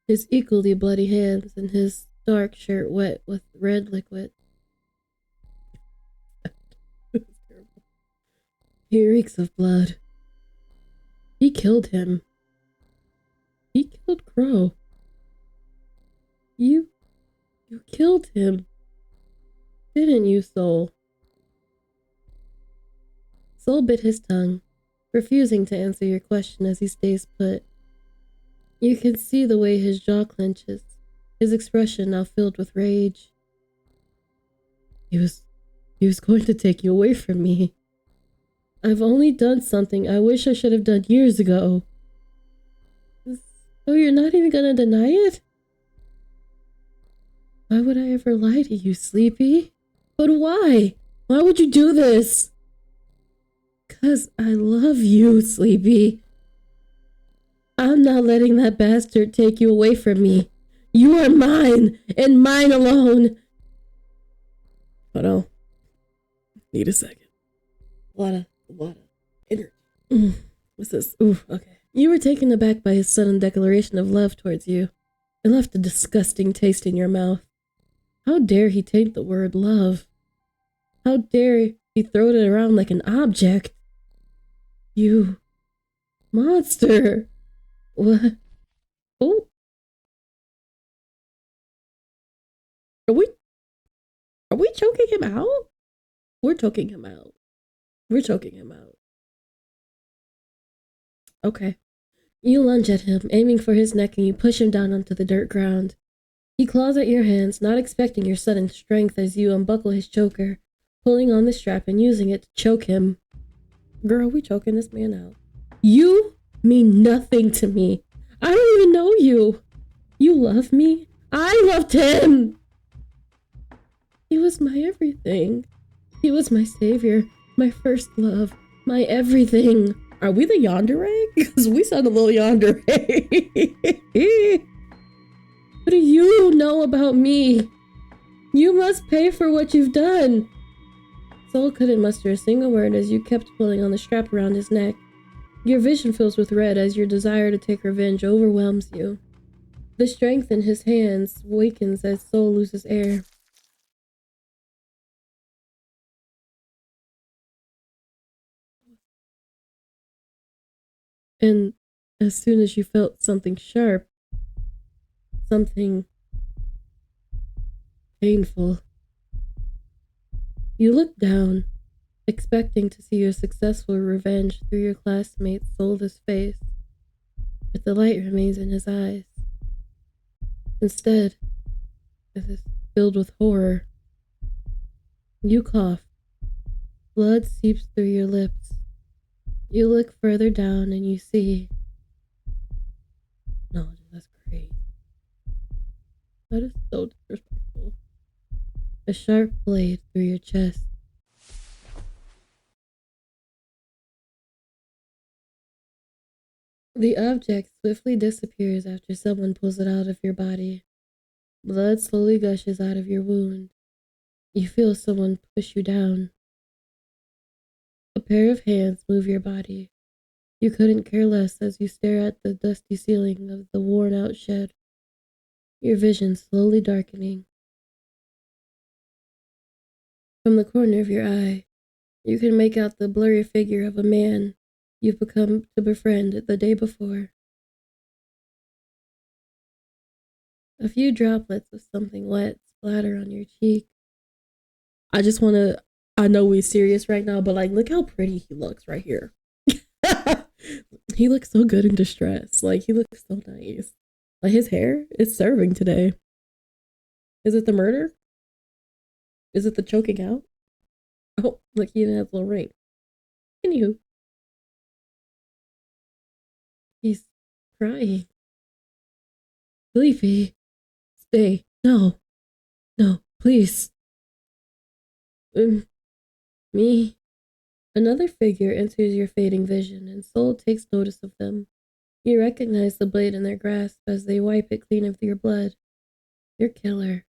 His equally bloody hands and his dark shirt wet with red liquid. He reeks of blood. He killed him. He Crowe, you killed him, didn't you, Soul? Soul bit his tongue, refusing to answer your question as he stays put. You can see the way his jaw clenches, his expression now filled with rage. He was going to take you away from me. I've only done something I wish I should have done years ago. So you're not even gonna deny it? Why would I ever lie to you, Sleepy? But why? Why would you do this? 'Cause I love you, Sleepy. I'm not letting that bastard take you away from me. You are mine, and mine alone. Hold on. Need a second. A lot of energy. What's this? Ooh, okay. You were taken aback by his sudden declaration of love towards you. It left a disgusting taste in your mouth. How dare he take the word love? How dare he throw it around like an object? You monster. What? Oh. Are we choking him out? We're choking him out. We're choking him out. Okay. You lunge at him, aiming for his neck, and you push him down onto the dirt ground. He claws at your hands, not expecting your sudden strength as you unbuckle his choker, pulling on the strap and using it to choke him. Girl, we choking this man out. You mean nothing to me. I don't even know you. You love me? I loved him. He was my everything. He was my savior, my first love, my everything. Are we the Yandere? Because we sound a little Yandere. What do you know about me? You must pay for what you've done. Soul couldn't muster a single word as you kept pulling on the strap around his neck. Your vision fills with red as your desire to take revenge overwhelms you. The strength in his hands wakens as Soul loses air. And as soon as you felt something sharp, something painful, you looked down, expecting to see your successful revenge through your classmate's soulless face, but the light remains in his eyes. Instead, it is filled with horror. You cough. Blood seeps through your lips. You look further down and you see... No, that's great. That is so disrespectful. A sharp blade through your chest. The object swiftly disappears after someone pulls it out of your body. Blood slowly gushes out of your wound. You feel someone push you down. A pair of hands move your body. You couldn't care less as you stare at the dusty ceiling of the worn-out shed, your vision slowly darkening. From the corner of your eye, you can make out the blurry figure of a man you've become to befriend the day before. A few droplets of something wet splatter on your cheek. I know we're serious right now, but like, look how pretty he looks right here. He looks so good in distress. Like, he looks so nice. Like, his hair is serving today. Is it the murder? Is it the choking out? Oh, look, he even has a little ring. Anywho. He's crying. Sleepy. Stay. No. No, please. Me. Another figure enters your fading vision, and Soul takes notice of them. You recognize the blade in their grasp as they wipe it clean of your blood. Your killer.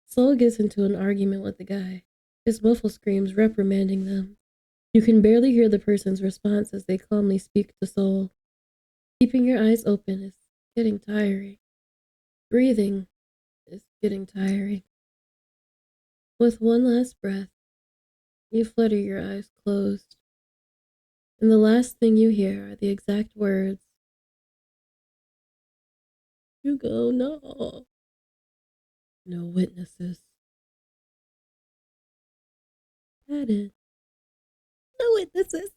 Soul gets into an argument with the guy, his muffled screams reprimanding them. You can barely hear the person's response as they calmly speak to Soul. Keeping your eyes open is getting tiring. Breathing is getting tiring. With one last breath, you flutter your eyes closed, and the last thing you hear are the exact words, Hugo, no. No witnesses. Added. No witnesses.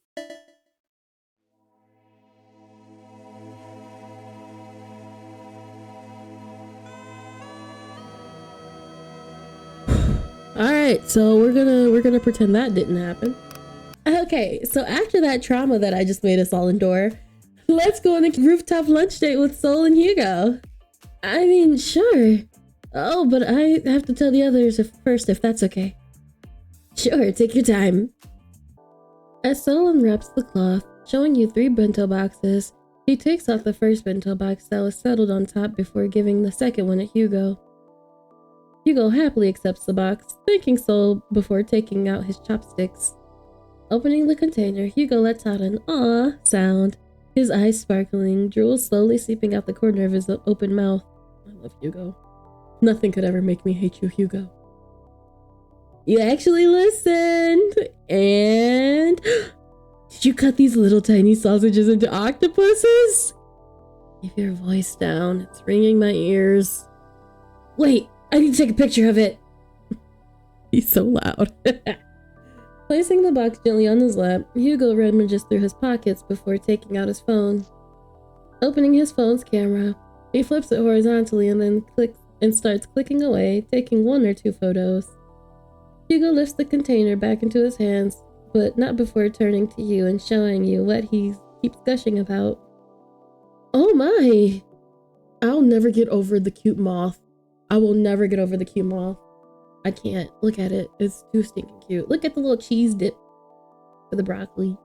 Alright, so we're gonna pretend that didn't happen. Okay, so after that trauma that I just made us all endure, let's go on a rooftop lunch date with Sol and Hugo. I mean, sure. Oh, but I have to tell the others first if that's okay. Sure, take your time. As Sol unwraps the cloth, showing you 3 bento boxes, he takes off the first bento box that was settled on top before giving the second one to Hugo. Hugo happily accepts the box, thanking Sol before taking out his chopsticks. Opening the container, Hugo lets out an "aw" sound, his eyes sparkling, drool slowly seeping out the corner of his open mouth. I love Hugo. Nothing could ever make me hate you, Hugo. You actually listened! And... did you cut these little tiny sausages into octopuses? Keep your voice down. It's ringing my ears. Wait, I need to take a picture of it. He's so loud. Placing the box gently on his lap, Hugo rummages through his pockets before taking out his phone. Opening his phone's camera, he flips it horizontally and then starts clicking away, taking 1 or 2 photos. Hugo lifts the container back into his hands, but not before turning to you and showing you what he keeps gushing about. Oh my! I'll never get over the cute moth. I will never get over the cute moth. I can't. Look at it. It's too stinking cute. Look at the little cheese dip for the broccoli.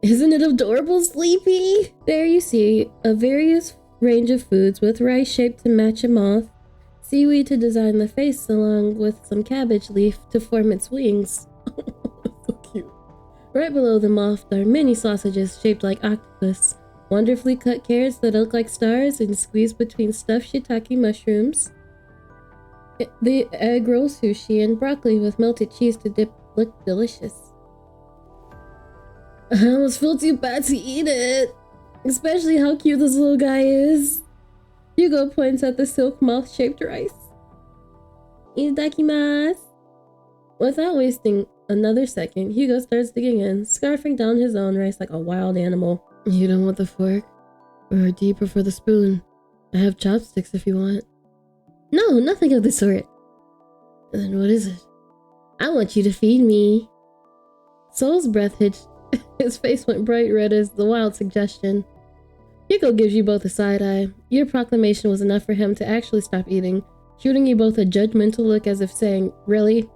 Isn't it adorable, Sleepy? There you see a various range of foods with rice shaped to match a moth, seaweed to design the face along with some cabbage leaf to form its wings. So cute. Right below the moth are mini sausages shaped like octopus, wonderfully cut carrots that look like stars and squeezed between stuffed shiitake mushrooms. The egg roll sushi and broccoli with melted cheese to dip look delicious. I almost feel too bad to eat it, especially how cute this little guy is. Hugo points at the silk mouth-shaped rice. Itadakimasu. Without wasting another second, Hugo starts digging in, scarfing down his own rice like a wild animal. You don't want the fork? Or do you prefer the spoon? I have chopsticks if you want. No, nothing of the sort. Then what is it? I want you to feed me. Sol's breath hitched. His face went bright red as the wild suggestion. Hugo gives you both a side eye. Your proclamation was enough for him to actually stop eating, shooting you both a judgmental look as if saying, really?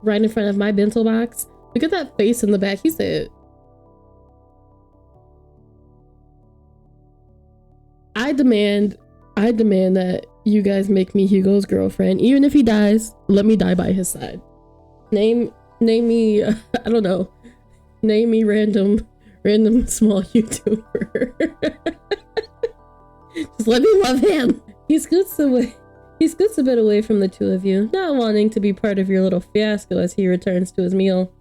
Right in front of my bento box? Look at that face in the back. He said, I demand that you guys make me Hugo's girlfriend. Even if he dies, let me die by his side. Name me, I don't know. Name me random small YouTuber. Just let me love him. He scoots a bit away from the two of you, not wanting to be part of your little fiasco as he returns to his meal.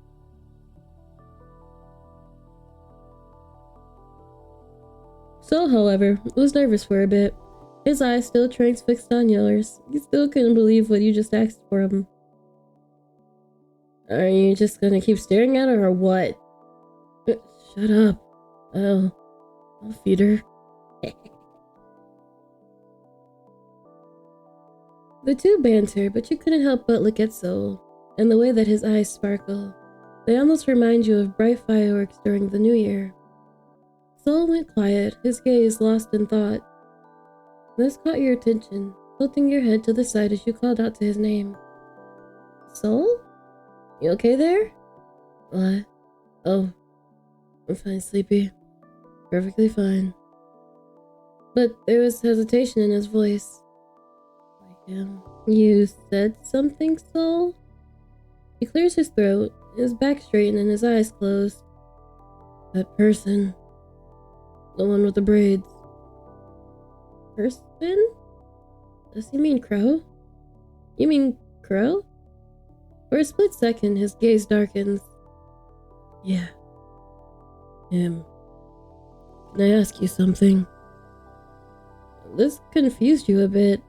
Sol, however, was nervous for a bit. His eyes still transfixed on yours. He still couldn't believe what you just asked for him. Are you just gonna keep staring at her or what? Shut up. I'll feed her. The two banter, but you couldn't help but look at Sol, and the way that his eyes sparkle. They almost remind you of bright fireworks during the New Year. Sol went quiet, his gaze lost in thought. This caught your attention, tilting your head to the side as you called out to his name. Sol? You okay there? What? Oh, I'm fine, Sleepy. Perfectly fine. But there was hesitation in his voice. Like him. You said something, Sol? He clears his throat, his back straightened and his eyes closed. That person. The one with the braids. Person? Does he mean Crowe? You mean Crowe? For a split second, his gaze darkens. Yeah. Him. Can I ask you something? this confused you a bit.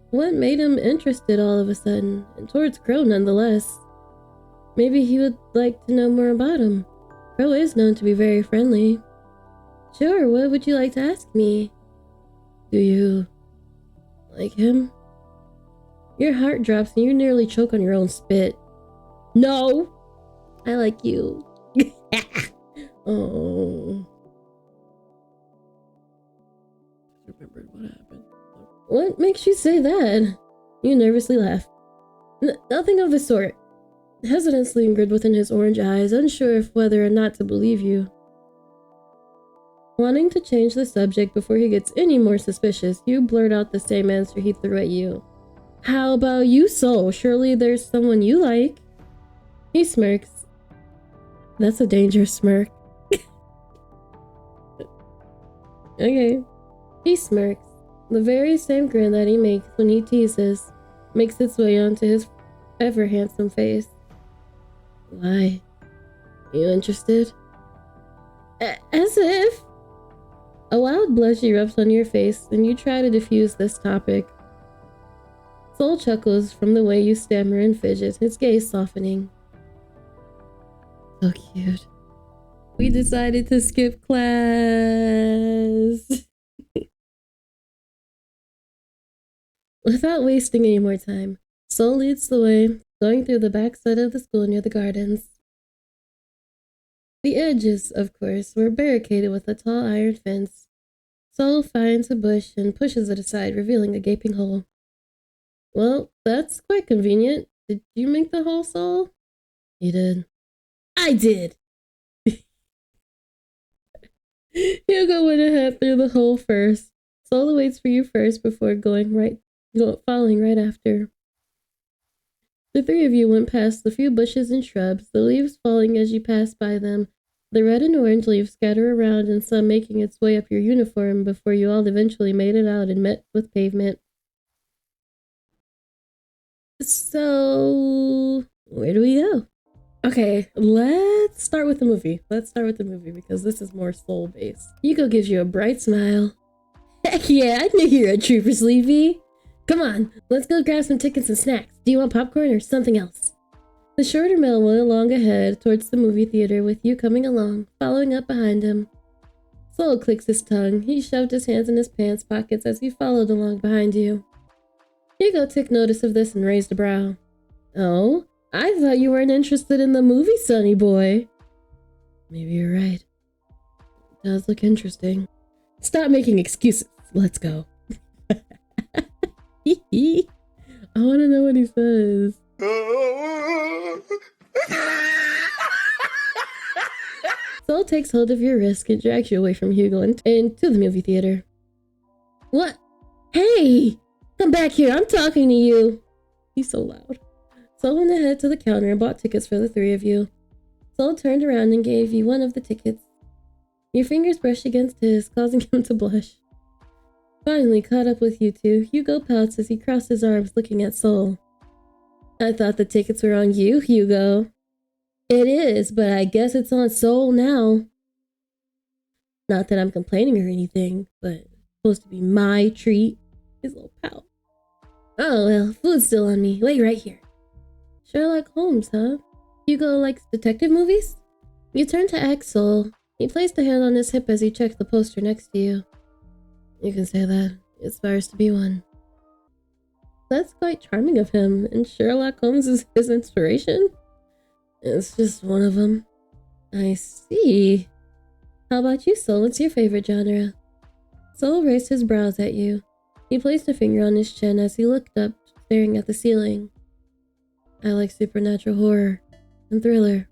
What made him interested all of a sudden, and towards Crowe nonetheless? Maybe he would like to know more about him. Crowe is known to be very friendly. Sure, what would you like to ask me? Do you like him? Your heart drops and you nearly choke on your own spit. No! I like you. Oh. Remembered what happened. What makes you say that? You nervously laugh. Nothing of the sort. Hesitance lingered within his orange eyes, unsure of whether or not to believe you. Wanting to change the subject before he gets any more suspicious, you blurt out the same answer he threw at you. How about you, Sol? Surely there's someone you like. He smirks. That's a dangerous smirk. Okay. He smirks. The very same grin that he makes when he teases makes its way onto his ever handsome face. Why? You interested? As if. A wild blush erupts on your face and you try to diffuse this topic. Sol chuckles from the way you stammer and fidget, his gaze softening. So cute. We decided to skip class. Without wasting any more time, Sol leads the way, going through the back side of the school near the gardens. The edges, of course, were barricaded with a tall iron fence. Sol finds a bush and pushes it aside, revealing a gaping hole. Well, that's quite convenient. Did you make the hole, Sol? You did. I did! Hugo went ahead through the hole first. Sol waits for you first before following right after. The three of you went past the few bushes and shrubs, the leaves falling as you pass by them. The red and orange leaves scatter around and some making its way up your uniform before you all eventually made it out and met with pavement. So, where do we go? Okay, let's start with the movie. Because this is more soul-based. Hugo gives you a bright smile. Heck yeah, I knew you were a trooper, Sleeeeepy. Come on, let's go grab some tickets and snacks. Do you want popcorn or something else? The shorter male went along ahead towards the movie theater with you coming along, following up behind him. Sol clicks his tongue. He shoved his hands in his pants pockets as he followed along behind you. Hugo took notice of this and raised a brow. Oh, I thought you weren't interested in the movie, sonny boy. Maybe you're right. It does look interesting. Stop making excuses. Let's go. I want to know what he says. Sol takes hold of your wrist and drags you away from Hugo and to the movie theater. What? Hey! Come back here, I'm talking to you! He's so loud. Sol went ahead to the counter and bought tickets for the three of you. Sol turned around and gave you one of the tickets. Your fingers brushed against his, causing him to blush. Finally caught up with you two, Hugo pouts as he crossed his arms looking at Sol. I thought the tickets were on you, Hugo. It is, but I guess it's on Sol now. Not that I'm complaining or anything, but it's supposed to be my treat. His little pout. Oh well, food's still on me. Wait right here. Sherlock Holmes, huh? Hugo likes detective movies? You turn to ask Sol. He placed a hand on his hip as he checked the poster next to you. You can say that. It aspires to be one. That's quite charming of him, and Sherlock Holmes is his inspiration? It's just one of them. I see. How about you, Sol? What's your favorite genre? Sol raised his brows at you. He placed a finger on his chin as he looked up, staring at the ceiling. I like supernatural horror and thriller,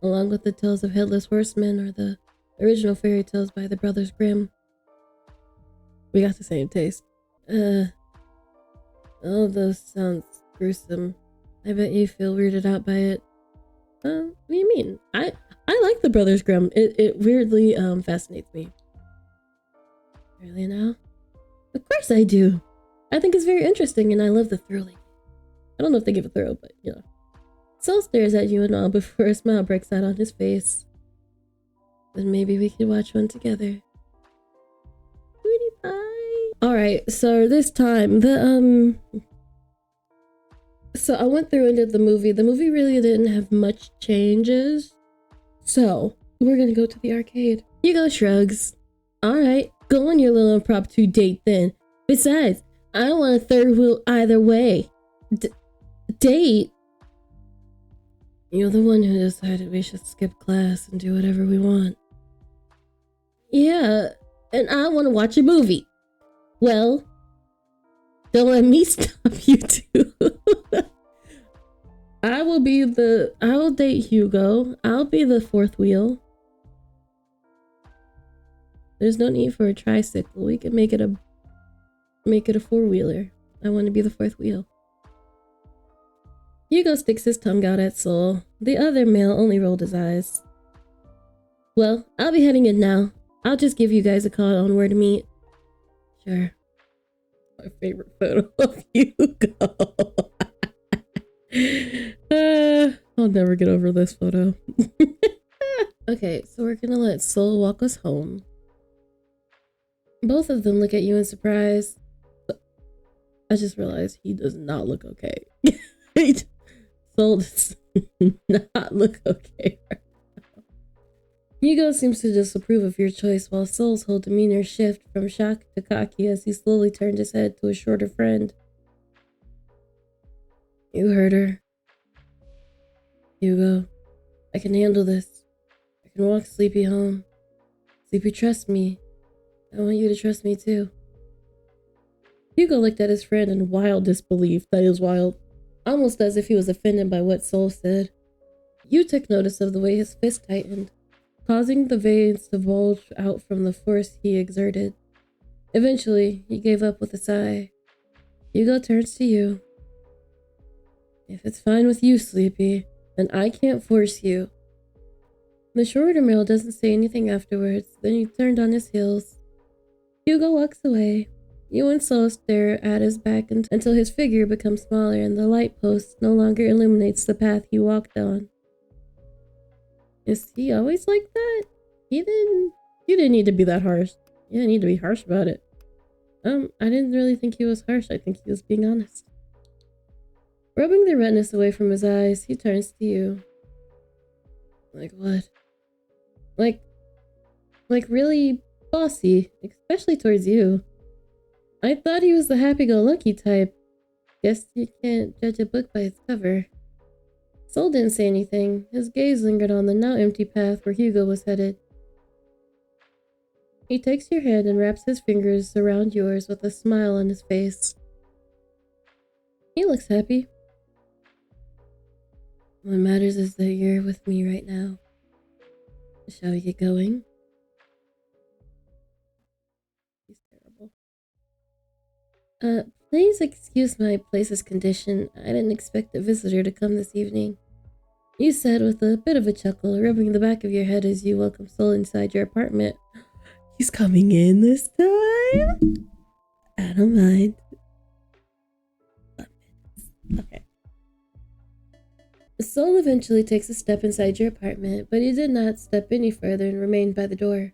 along with the tales of headless horsemen or the original fairy tales by the Brothers Grimm. We got the same taste. All of those sounds gruesome. I bet you feel weirded out by it. What do you mean? I like the Brothers Grimm. It weirdly fascinates me. Really now? Of course I do. I think it's very interesting and I love the thrilling. I don't know if they give a thrill, but you know. Sol stares at you and all before a smile breaks out on his face. Then maybe we could watch one together. Alright, so this time, so I went through and did the movie. The movie really didn't have much changes. So, we're gonna go to the arcade. Hugo shrugs. Alright, go on your little impromptu date then. Besides, I don't want a third wheel either way. Date? You're the one who decided we should skip class and do whatever we want. Yeah, and I want to watch a movie. Well, don't let me stop you two. I will date Hugo. I'll be the fourth wheel. There's no need for a tricycle. We can make it a four-wheeler. I want to be the fourth wheel. Hugo sticks his tongue out at Sol. The other male only rolled his eyes. Well, I'll be heading in now. I'll just give you guys a call on where to meet. Sure. My favorite photo of Hugo. I'll never get over this photo. Okay, so we're gonna let Sol walk us home. Both of them look at you in surprise. I just realized he does not look okay. Sol does not look okay right now. Hugo seems to disapprove of your choice, while Sol's whole demeanor shift from shock to cocky as he slowly turned his head to his shorter friend. You heard her. Hugo, I can handle this. I can walk Sleepy home. Sleepy, trust me. I want you to trust me too. Hugo looked at his friend in wild disbelief. That is wild. Almost as if he was offended by what Sol said. You took notice of the way his fist tightened, causing the veins to bulge out from the force he exerted. Eventually, he gave up with a sigh. Hugo turns to you. If it's fine with you, Sleepy, then I can't force you. The shorter male doesn't say anything afterwards, then he turned on his heels. Hugo walks away. You and Sol stare at his back until his figure becomes smaller and the light post no longer illuminates the path he walked on. Is he always like that? You didn't need to be that harsh. You didn't need to be harsh about it. I didn't really think he was harsh. I think he was being honest. Rubbing the redness away from his eyes, he turns to you. Like what? Like really bossy, especially towards you. I thought he was the happy-go-lucky type. Guess you can't judge a book by its cover. Sol didn't say anything. His gaze lingered on the now empty path where Hugo was headed. He takes your hand and wraps his fingers around yours with a smile on his face. He looks happy. What matters is that you're with me right now. Shall we get going? He's terrible. Please excuse my place's condition. I didn't expect a visitor to come this evening. You said with a bit of a chuckle, rubbing the back of your head as you welcome Sol inside your apartment. He's coming in this time? I don't mind. Okay. Sol eventually takes a step inside your apartment, but he did not step any further and remained by the door.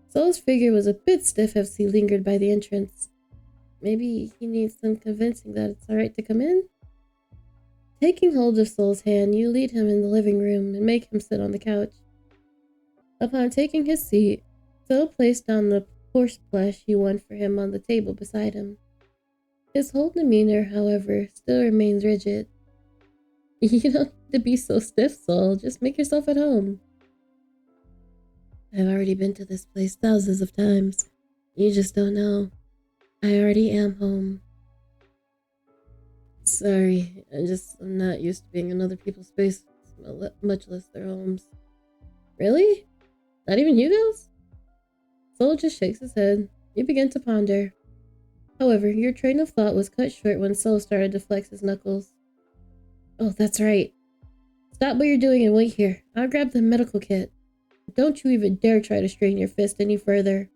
Sol's figure was a bit stiff as he lingered by the entrance. Maybe he needs some convincing that it's alright to come in? Taking hold of Sol's hand, you lead him in the living room and make him sit on the couch. Upon taking his seat, Sol placed down the horse plush you won for him on the table beside him. His whole demeanor, however, still remains rigid. You don't need to be so stiff, Sol. Just make yourself at home. I've already been to this place thousands of times. You just don't know. I already am home. Sorry, I'm not used to being in other people's spaces, much less their homes. Really? Not even Hugo's? Sol just shakes his head. You begin to ponder. However, your train of thought was cut short when Sol started to flex his knuckles. Oh, that's right. Stop what you're doing and wait here. I'll grab the medical kit. Don't you even dare try to straighten your fist any further.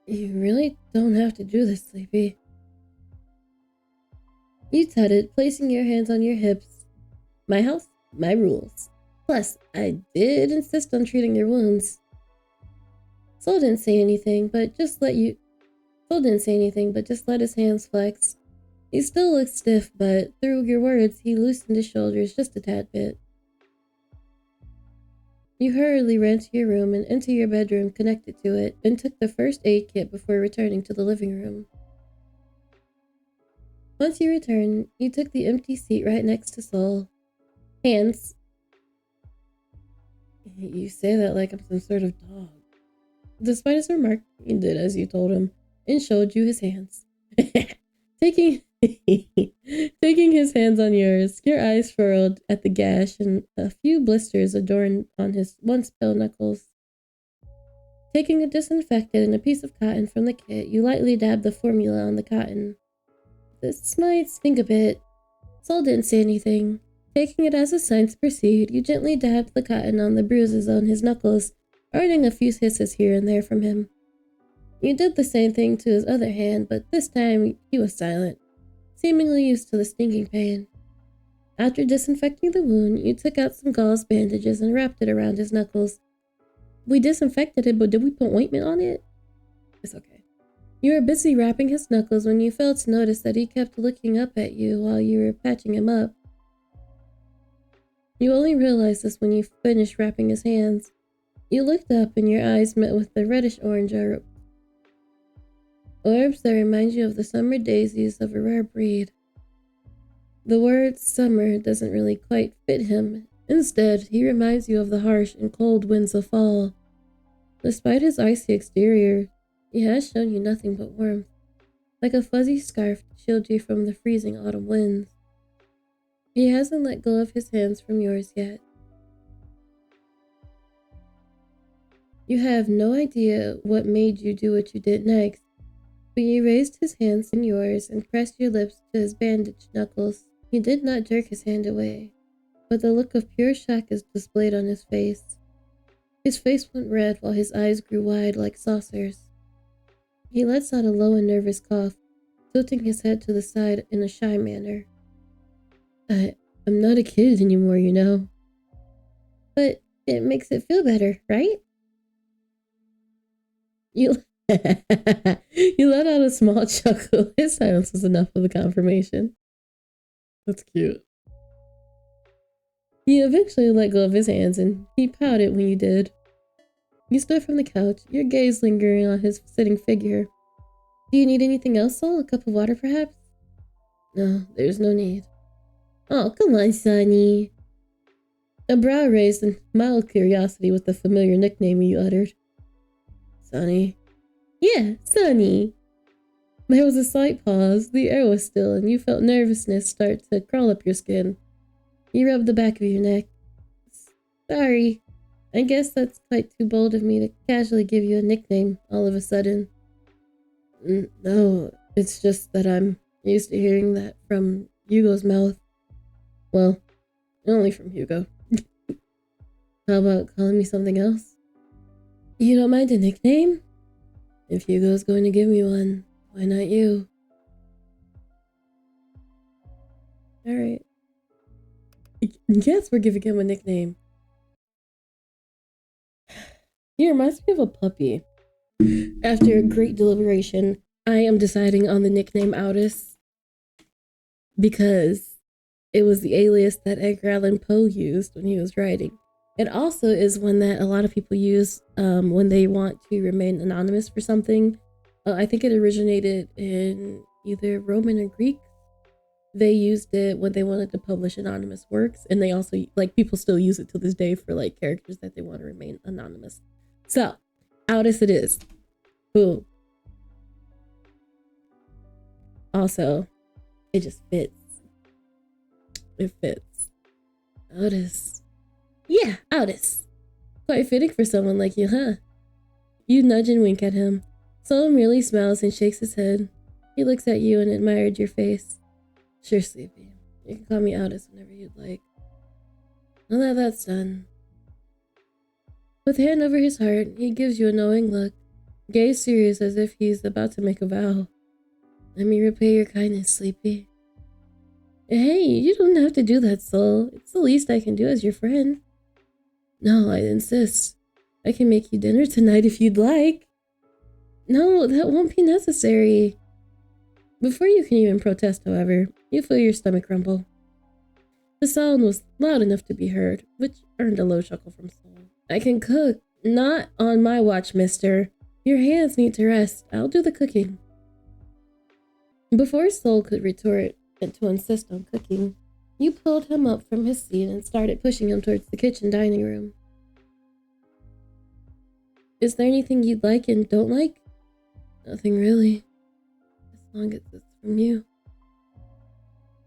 You really don't have to do this, Sleepy. You tutted, placing your hands on your hips. My house, my rules. Plus, I did insist on treating your wounds. Sol didn't say anything, but just let you Sol didn't say anything, but just let his hands flex. He still looked stiff, but through your words, he loosened his shoulders just a tad bit. You hurriedly ran to your room and into your bedroom connected to it, and took the first aid kit before returning to the living room. Once you returned, you took the empty seat right next to Sol. Hands. You say that like I'm some sort of dog. Despite his remark, he did as you told him, and showed you his hands. Taking his hands on yours, your eyes furrowed at the gash and a few blisters adorned on his once pale knuckles. Taking a disinfectant and a piece of cotton from the kit, you lightly dabbed the formula on the cotton. This might sting a bit. Sol didn't say anything. Taking it as a sign to proceed, you gently dabbed the cotton on the bruises on his knuckles, earning a few hisses here and there from him. You did the same thing to his other hand, but this time he was silent, seemingly used to the stinging pain. After disinfecting the wound, you took out some gauze bandages and wrapped it around his knuckles. We disinfected it, but did we put ointment on it? It's okay. You were busy wrapping his knuckles when you failed to notice that he kept looking up at you while you were patching him up. You only realized this when you finished wrapping his hands. You looked up and your eyes met with the reddish-orange orbs that remind you of the summer daisies of a rare breed. The word summer doesn't really quite fit him. Instead, he reminds you of the harsh and cold winds of fall. Despite his icy exterior, he has shown you nothing but warmth, like a fuzzy scarf to shield you from the freezing autumn winds. He hasn't let go of his hands from yours yet. You have no idea what made you do what you did next, but you raised his hands in yours and pressed your lips to his bandaged knuckles. He did not jerk his hand away, but the look of pure shock is displayed on his face. His face went red while his eyes grew wide like saucers. He lets out a low and nervous cough, tilting his head to the side in a shy manner. I'm not a kid anymore, you know. But it makes it feel better, right? You let out a small chuckle. His silence was enough of a confirmation. That's cute. He eventually let go of his hands and he pouted when you did. You stood from the couch, your gaze lingering on his sitting figure. Do you need anything else, Sol? A cup of water, perhaps? No, there's no need. Oh, come on, Sonny. A brow raised in mild curiosity with the familiar nickname you uttered. Sonny? Yeah, Sonny. There was a slight pause, the air was still, and you felt nervousness start to crawl up your skin. You rubbed the back of your neck. Sorry. I guess that's quite too bold of me to casually give you a nickname all of a sudden. No, it's just that I'm used to hearing that from Hugo's mouth. Well, only from Hugo. How about calling me something else? You don't mind a nickname? If Hugo's going to give me one, why not you? Alright. Yes, we're giving him a nickname. He reminds me of a puppy. After a great deliberation, I am deciding on the nickname Aldous because it was the alias that Edgar Allan Poe used when he was writing. It also is one that a lot of people use when they want to remain anonymous for something. I think it originated in either Roman or Greek. They used it when they wanted to publish anonymous works, and they also, like, people still use it to this day for, like, characters that they want to remain anonymous. So, Aldous it is. Boom. Also, it just fits. It fits. Aldous. Yeah, Aldous. Quite fitting for someone like you, huh? You nudge and wink at him. Sol merely smiles and shakes his head. He looks at you and admired your face. Sure, Sleepy. You can call me Aldous whenever you'd like. Now that that's done. With hand over his heart, he gives you a knowing look, gaze serious as if he's about to make a vow. Let me repay your kindness, Sleepy. Hey, you don't have to do that, Sol. It's the least I can do as your friend. No, I insist. I can make you dinner tonight if you'd like. No, that won't be necessary. Before you can even protest, however, you feel your stomach rumble. The sound was loud enough to be heard, which earned a low chuckle from Sol. I can cook. Not on my watch, mister. Your hands need to rest. I'll do the cooking. Before Sol could retort and to insist on cooking, you pulled him up from his seat and started pushing him towards the kitchen dining room. Is there anything you'd like and don't like? Nothing really. As long as it's from you.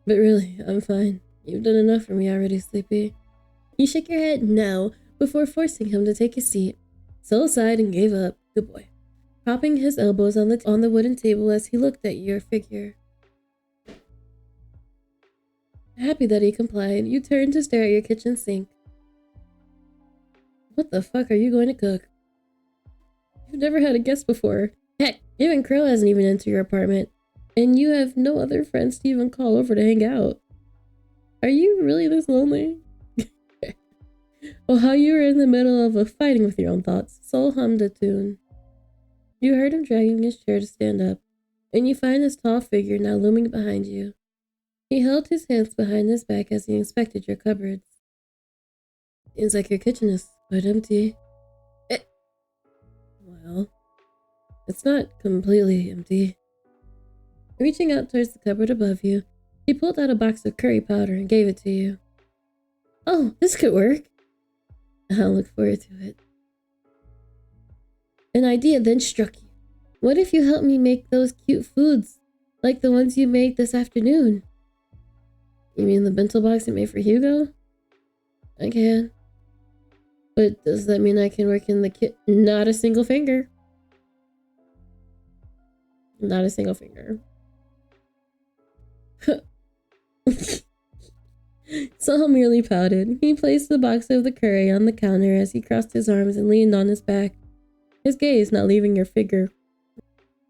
But really, I'm fine. You've done enough for me already, Sleepy. You shook your head no before forcing him to take his seat. Sol sighed and gave up. Good boy. Propping his elbows on the wooden table as he looked at your figure. Happy that he complied, you turned to stare at your kitchen sink. What the fuck are you going to cook? You've never had a guest before. Heck, even Crowe hasn't even entered your apartment. And you have no other friends to even call over to hang out. Are you really this lonely? While you were in the middle of fighting with your own thoughts, Sol hummed a tune. You heard him dragging his chair to stand up, and you find his tall figure now looming behind you. He held his hands behind his back as he inspected your cupboards. Seems like your kitchen is quite empty. Well, it's not completely empty. Reaching out towards the cupboard above you, he pulled out a box of curry powder and gave it to you. Oh, this could work. I'll look forward to it. An idea then struck you. What if you helped me make those cute foods, like the ones you made this afternoon? You mean the bento box you made for Hugo? I can. But does that mean I can work in the kitchen? Not a single finger. Not a single finger. Sol merely pouted. He placed the box of the curry on the counter as he crossed his arms and leaned on his back, his gaze not leaving your figure.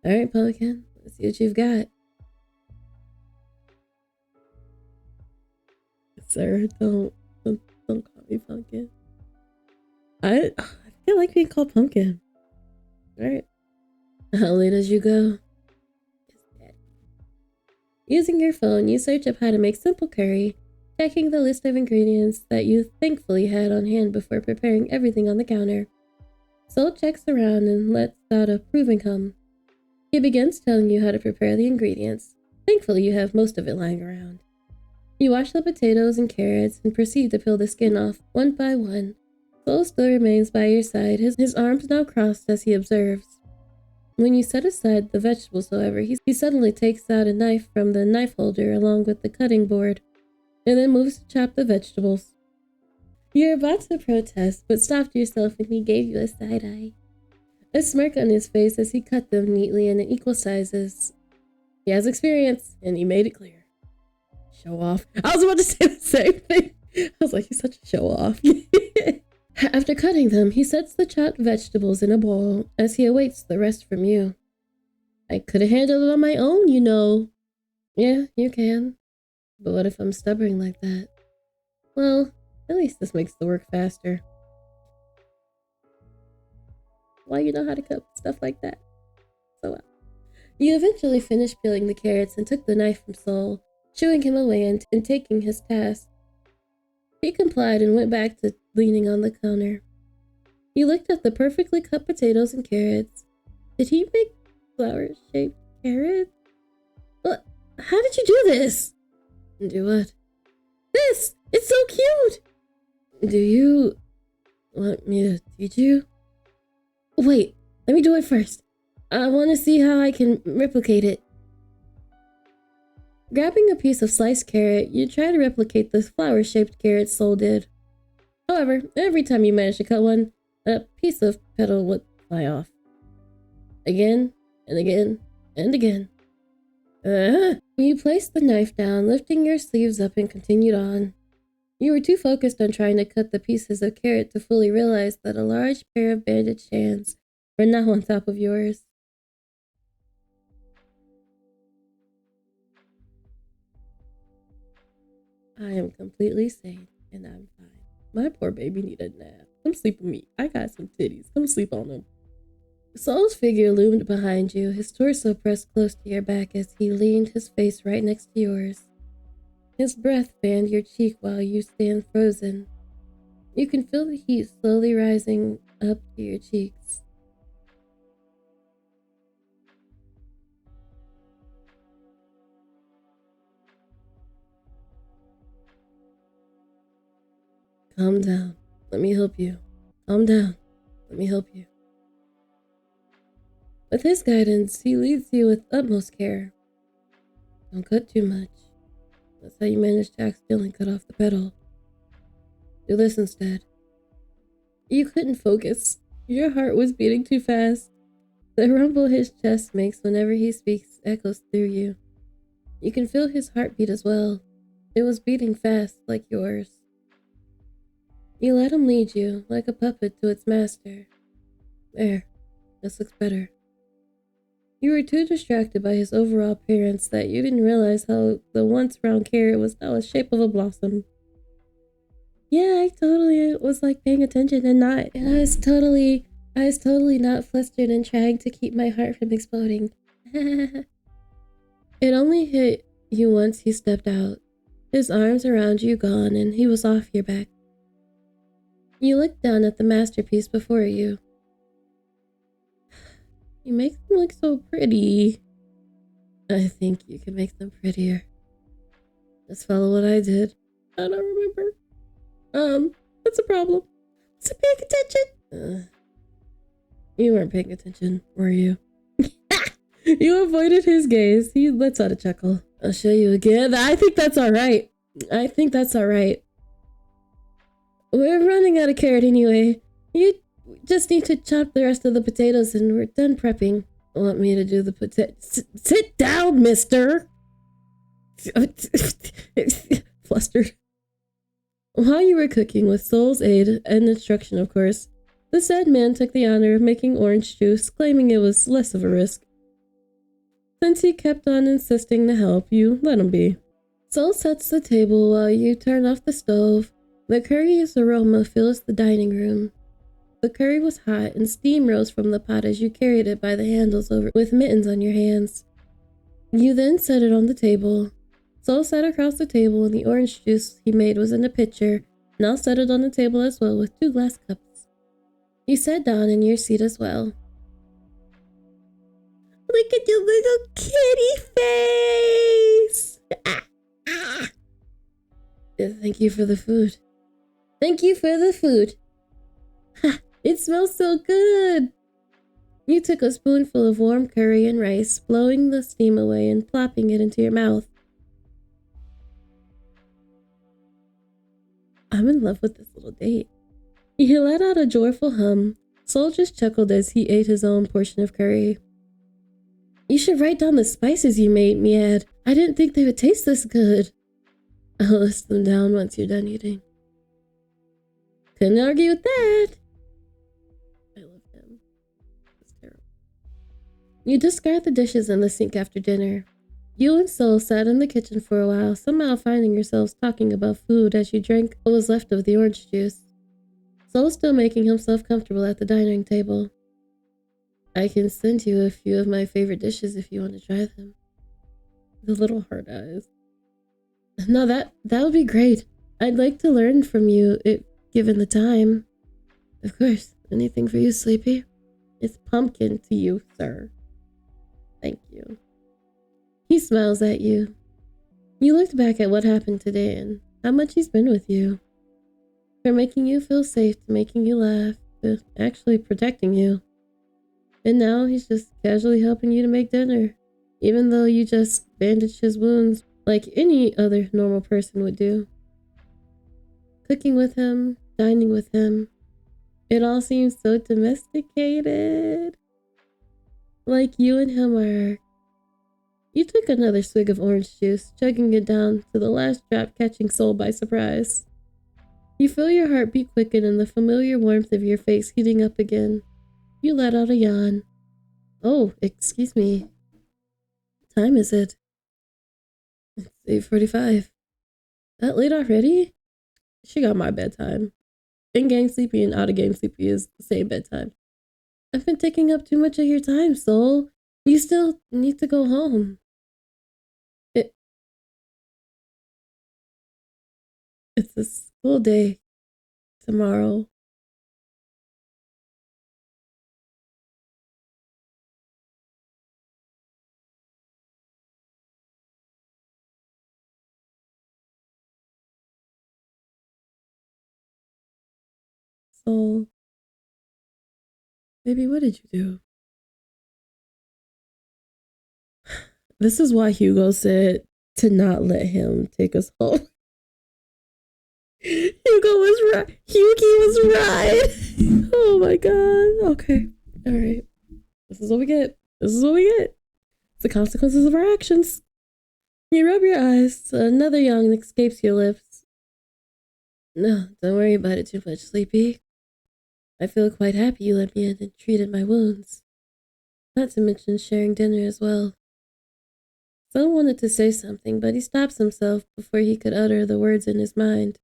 Alright, Pelican, let's see what you've got. Sir, don't call me Pumpkin. I feel like being called Pumpkin. Alright. How late as you go? Using your phone, you search up how to make simple curry, checking the list of ingredients that you thankfully had on hand before preparing everything on the counter. Sol checks around and lets out a approving hum. He begins telling you how to prepare the ingredients. Thankfully, you have most of it lying around. You wash the potatoes and carrots and proceed to peel the skin off one by one. Sol still remains by your side, his arms now crossed as he observes. When you set aside the vegetables, however, he suddenly takes out a knife from the knife holder along with the cutting board, and then moves to chop the vegetables. You're about to protest, but stopped yourself and he gave you a side eye. A smirk on his face as he cut them neatly and in equal sizes. He has experience, and he made it clear. Show off. I was about to say the same thing. I was like, he's such a show off. After cutting them, he sets the chopped vegetables in a bowl as he awaits the rest from you. I could have handled it on my own, you know. Yeah, you can. But what if I'm stubborn like that? Well, at least this makes the work faster. Why you know how to cut stuff like that? So well. You eventually finished peeling the carrots and took the knife from Sol, shooing him away and taking his task. He complied and went back to leaning on the counter. He looked at the perfectly cut potatoes and carrots. Did he make flower-shaped carrots? What? How did you do this? Do what? This! It's so cute! Do you want me to teach you? Wait, let me do it first. I want to see how I can replicate it. Grabbing a piece of sliced carrot, you try to replicate the flower-shaped carrot Sol did. However, every time you managed to cut one, a piece of petal would fly off. Again, and again, and again. You placed the knife down, lifting your sleeves up and continued on. You were too focused on trying to cut the pieces of carrot to fully realize that a large pair of bandaged hands were now on top of yours. I am completely sane, and I'm fine. My poor baby need a nap. Come sleep with me. I got some titties. Come sleep on them. Sol's figure loomed behind you, his torso pressed close to your back as he leaned his face right next to yours. His breath fanned your cheek while you stand frozen. You can feel the heat slowly rising up to your cheeks. Calm down. Let me help you. Calm down. Let me help you. With his guidance, he leads you with utmost care. Don't cut too much. That's how you managed to accidentally cut off the pedal. Do this instead. You couldn't focus. Your heart was beating too fast. The rumble his chest makes whenever he speaks echoes through you. You can feel his heartbeat as well. It was beating fast like yours. You let him lead you, like a puppet to its master. There. This looks better. You were too distracted by his overall appearance that you didn't realize how the once round carrot was now the shape of a blossom. Yeah, I totally was like paying attention and I was totally not flustered and trying to keep my heart from exploding. It only hit you once he stepped out, his arms around you gone, and he was off your back. You looked down at the masterpiece before you. You make them look so pretty. I think you can make them prettier. Just follow what I did. I don't remember. That's a problem. So paying attention. You weren't paying attention, were you? You avoided his gaze. He lets out a chuckle. I'll show you again. I think that's alright. We're running out of carrot anyway. You just need to chop the rest of the potatoes and we're done prepping. Want me to do the potato? Sit down, mister! Flustered. While you were cooking with Sol's aid and instruction, of course, the said man took the honor of making orange juice, claiming it was less of a risk. Since he kept on insisting to help, you let him be. Sol sets the table while you turn off the stove. The curry's aroma fills the dining room. The curry was hot and steam rose from the pot as you carried it by the handles over with mittens on your hands. You then set it on the table. Sol sat across the table and the orange juice he made was in a pitcher, now set it on the table as well with 2 glass cups. You sat down in your seat as well. Look at your little kitty face! Thank you for the food. Thank you for the food. Ha! It smells so good! You took a spoonful of warm curry and rice, blowing the steam away and plopping it into your mouth. I'm in love with this little date. He let out a joyful hum. Sol just chuckled as he ate his own portion of curry. You should write down the spices you made me add. I didn't think they would taste this good. I'll list them down once you're done eating. Couldn't argue with that. I love him. It's terrible. You discard the dishes in the sink after dinner. You and Sol sat in the kitchen for a while, somehow finding yourselves talking about food as you drank what was left of the orange juice. Sol still making himself comfortable at the dining table. I can send you a few of my favorite dishes if you want to try them. The little hard eyes. No, that would be great. I'd like to learn from you, given the time. Of course, anything for you, Sleepy. It's pumpkin to you, sir. Thank you. He smiles at you. You looked back at what happened today and how much he's been with you. From making you feel safe to making you laugh to actually protecting you. And now he's just casually helping you to make dinner, even though you just bandaged his wounds like any other normal person would do. Cooking with him, dining with him, it all seems so domesticated. Like you and him are. You took another swig of orange juice, chugging it down to the last drop, catching Sol by surprise. You feel your heartbeat quicken and the familiar warmth of your face heating up again. You let out a yawn. Oh, excuse me. What time is it? It's 8:45. That late already? She got my bedtime. In-game sleepy and out-of-game sleepy is the same bedtime. I've been taking up too much of your time, Soul. You still need to go home. It's a school day tomorrow. So, baby, what did you do? This is why Hugo said to not let him take us home. Hugo was right. Hugo was right. Oh my god. Okay. All right. This is what we get. This is what we get. It's the consequences of our actions. You rub your eyes. Another yawn escapes your lips. No, don't worry about it too much, Sleepy. I feel quite happy you let me in and treated my wounds. Not to mention sharing dinner as well. Sol wanted to say something, but he stops himself before he could utter the words in his mind.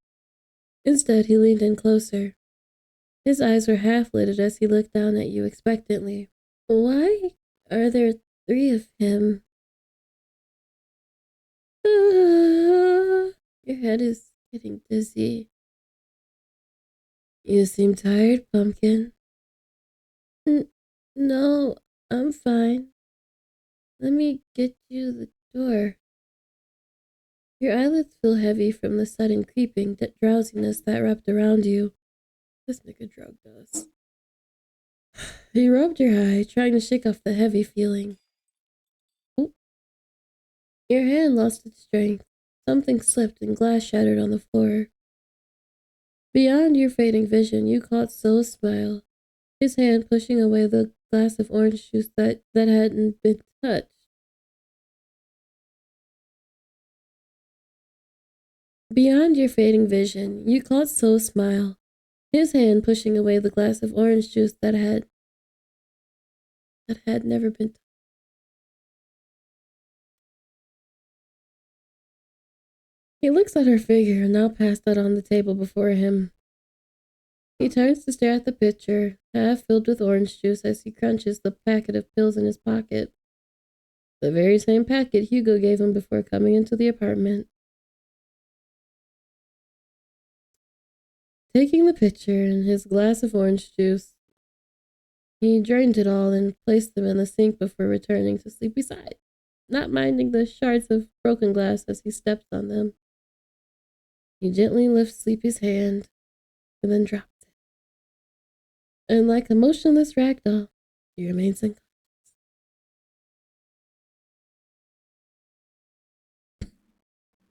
Instead, he leaned in closer. His eyes were half-lidded as he looked down at you expectantly. Why are there 3 of him? Your head is getting dizzy. You seem tired, Pumpkin. No, I'm fine. Let me get you the door. Your eyelids feel heavy from the sudden creeping drowsiness that wrapped around you. This nigga drugged us. He rubbed your eye, trying to shake off the heavy feeling. Oh. Your hand lost its strength. Something slipped and glass shattered on the floor. Beyond your fading vision, you caught Sol's smile, his hand pushing away the glass of orange juice that hadn't been touched. Beyond your fading vision, you caught Sol's smile, his hand pushing away the glass of orange juice that had never been touched. He looks at her figure, now passed out on the table before him. He turns to stare at the pitcher, half filled with orange juice, as he crunches the packet of pills in his pocket. The very same packet Hugo gave him before coming into the apartment. Taking the pitcher and his glass of orange juice, he drained it all and placed them in the sink before returning to Sleepy's side, not minding the shards of broken glass as he steps on them. He gently lifts Sleepy's hand and then drops it. And like a motionless ragdoll, he remains unconscious.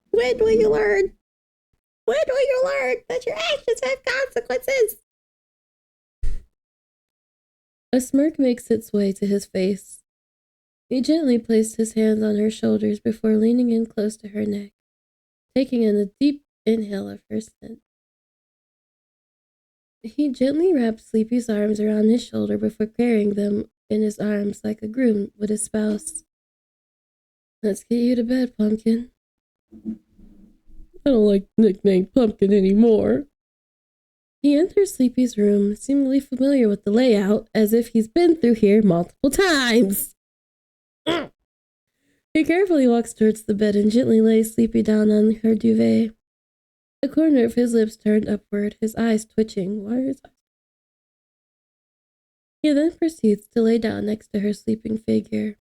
When will you learn? When will you learn that your actions have consequences? A smirk makes its way to his face. He gently placed his hands on her shoulders before leaning in close to her neck, taking in a deep inhale of her scent. He gently wrapped Sleepy's arms around his shoulder before carrying them in his arms like a groom would his spouse. Let's get you to bed, Pumpkin. I don't like nicknamed Pumpkin anymore. He enters Sleepy's room, seemingly familiar with the layout, as if he's been through here multiple times. He carefully walks towards the bed and gently lays Sleepy down on her duvet. The corner of his lips turned upward, his eyes twitching. Why are his eyes? He then proceeds to lay down next to her sleeping figure,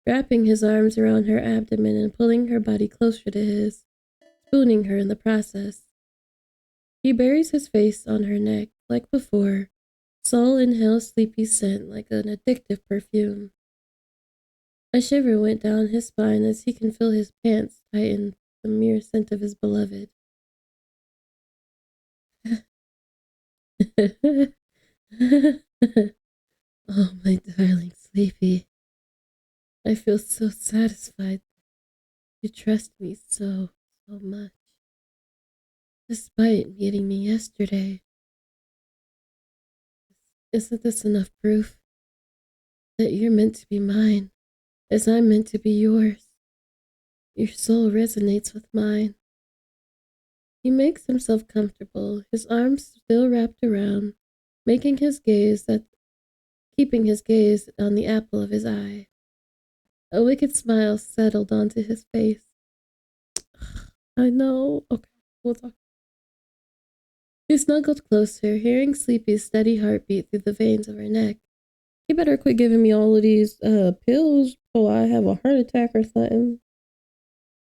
wrapping his arms around her abdomen and pulling her body closer to his, spooning her in the process. He buries his face on her neck, like before. Sol inhales Sleepy's scent like an addictive perfume. A shiver went down his spine as he can feel his pants tighten the mere scent of his beloved. Oh, my darling Sleepy. I feel so satisfied. You trust me so much. Despite meeting me yesterday. Isn't this enough proof that you're meant to be mine, as I'm meant to be yours? Your soul resonates with mine. He makes himself comfortable, his arms still wrapped around, making his gaze at keeping his gaze on the apple of his eye. A wicked smile settled onto his face. I know. Okay, we'll talk. She snuggled closer, hearing Sleepy's steady heartbeat through the veins of her neck. You better quit giving me all of these pills before I have a heart attack or something.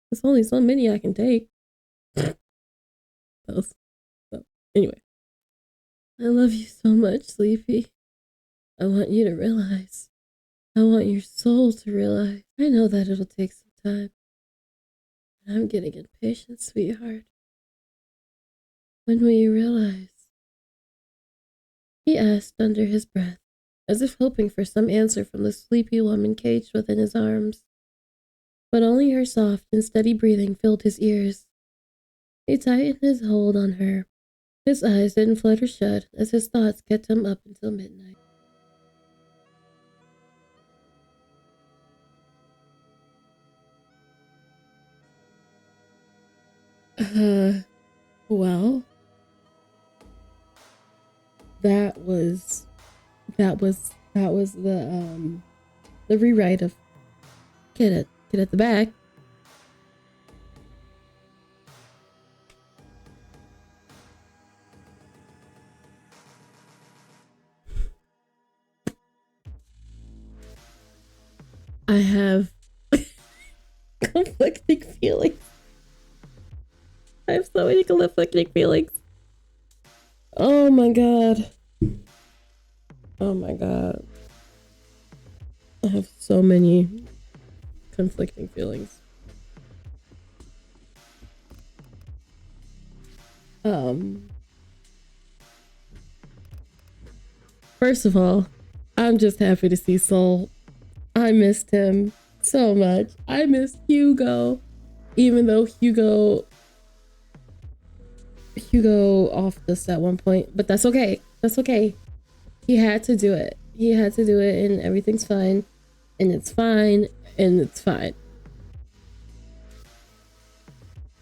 There's only so many I can take. So, anyway. I love you so much, Sleepy. I want you to realize. I want your soul to realize. I know that it'll take some time. I'm getting impatient, sweetheart. When will you realize? He asked under his breath, as if hoping for some answer from the sleepy woman caged within his arms. But only her soft and steady breathing filled his ears. He tightened his hold on her. His eyes didn't flutter shut as his thoughts kept him up until midnight. Well, that was the rewrite of Get at the Back. I have conflicting feelings. I have so many conflicting feelings. Oh my god. Oh my god. I have so many conflicting feelings. First of all, I'm just happy to see Sol. I missed him so much. I missed Hugo, even though Hugo off this at one point, but that's okay. That's okay. He had to do it. He had to do it, and everything's fine, and it's fine, and it's fine.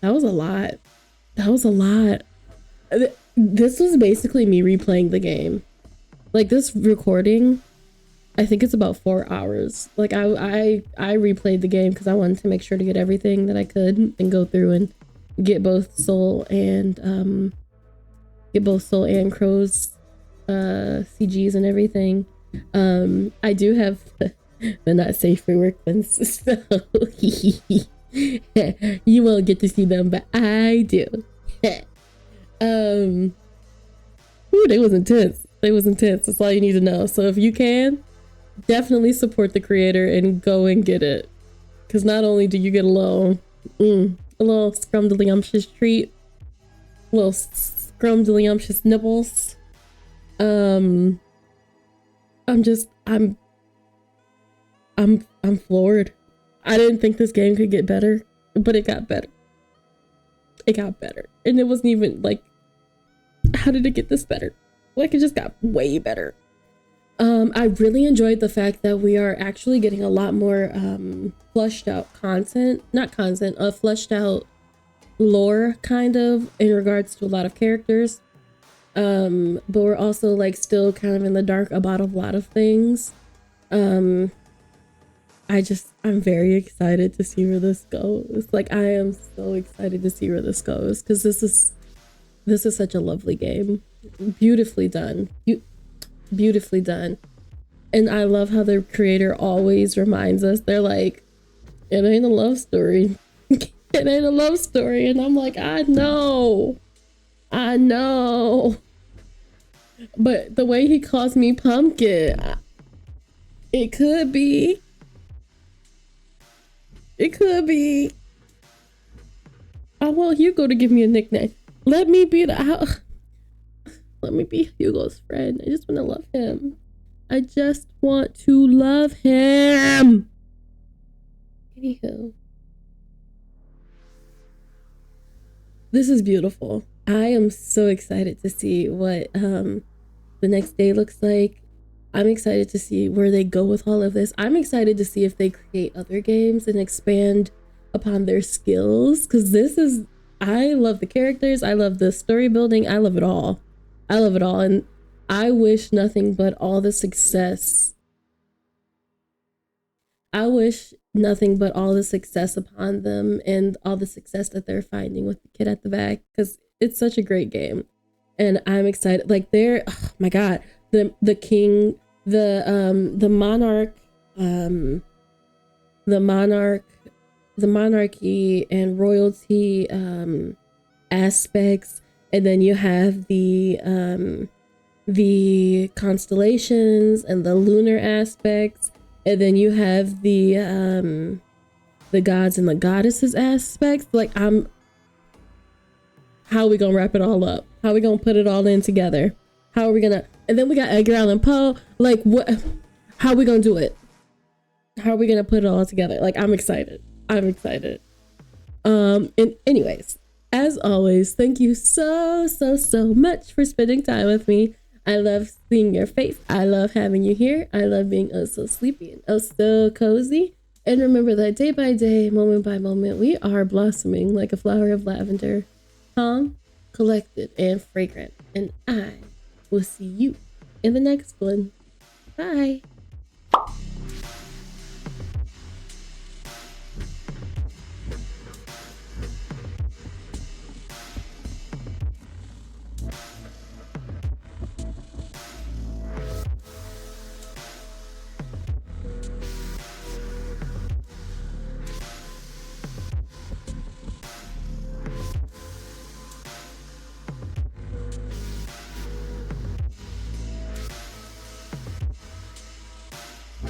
That was a lot. That was a lot. This was basically me replaying the game. Like, this recording, I think it's about 4 hours. Like, I replayed the game because I wanted to make sure to get everything that I could and go through and get both Sol and Crowe's CGs and everything. I do have the not safe for work ones, so you won't get to see them, but I do. Ooh, they was intense. They was intense. That's all you need to know. So if you can, definitely support the creator and go and get it, because not only do you get a little scrumdiddlyumptious treat, little scrumdiddlyumptious nibbles. I'm floored. I didn't think this game could get better, but it got better. It got better, and it wasn't even like, how did it get this better? Like, it just got way better. I really enjoyed the fact that we are actually getting a lot more fleshed out fleshed out lore, kind of, in regards to a lot of characters. But we're also like still kind of in the dark about a lot of things. I'm very excited to see where this goes. Like, I am so excited to see where this goes, because this is such a lovely game. Beautifully done. Beautifully done. And I love how the creator always reminds us, they're like, it ain't a love story. It ain't a love story. And I'm like, I know. But the way he calls me Pumpkin, it could be. I want Hugo to give me a nickname. Let me be Hugo's friend. I just want to love him. I just want to love him. Anywho, this is beautiful. I am so excited to see what the next day looks like. I'm excited to see where they go with all of this. I'm excited to see if they create other games and expand upon their skills, because I love the characters. I love the story building. I love it all. And I wish nothing but all the success. I wish nothing but all the success upon them and all the success that they're finding with the kid at the back, because it's such a great game. And I'm excited. Like they're, oh my God, the king, the monarch, the monarchy and royalty aspects, and then you have the constellations and the lunar aspects, and then you have the gods and the goddesses aspects. Like how are we gonna wrap it all up? How are we gonna put it all in together? How are we gonna, and then we got Edgar Allan Poe. Like what, how are we gonna do it? How are we gonna put it all together? Like I'm excited. And anyways, as always, thank you so much for spending time with me. I love seeing your face. I love having you here. I love being oh so sleepy and oh so cozy. And remember that day by day, moment by moment, we are blossoming like a flower of lavender, calm, collected, and fragrant. And I will see you in the next one. Bye.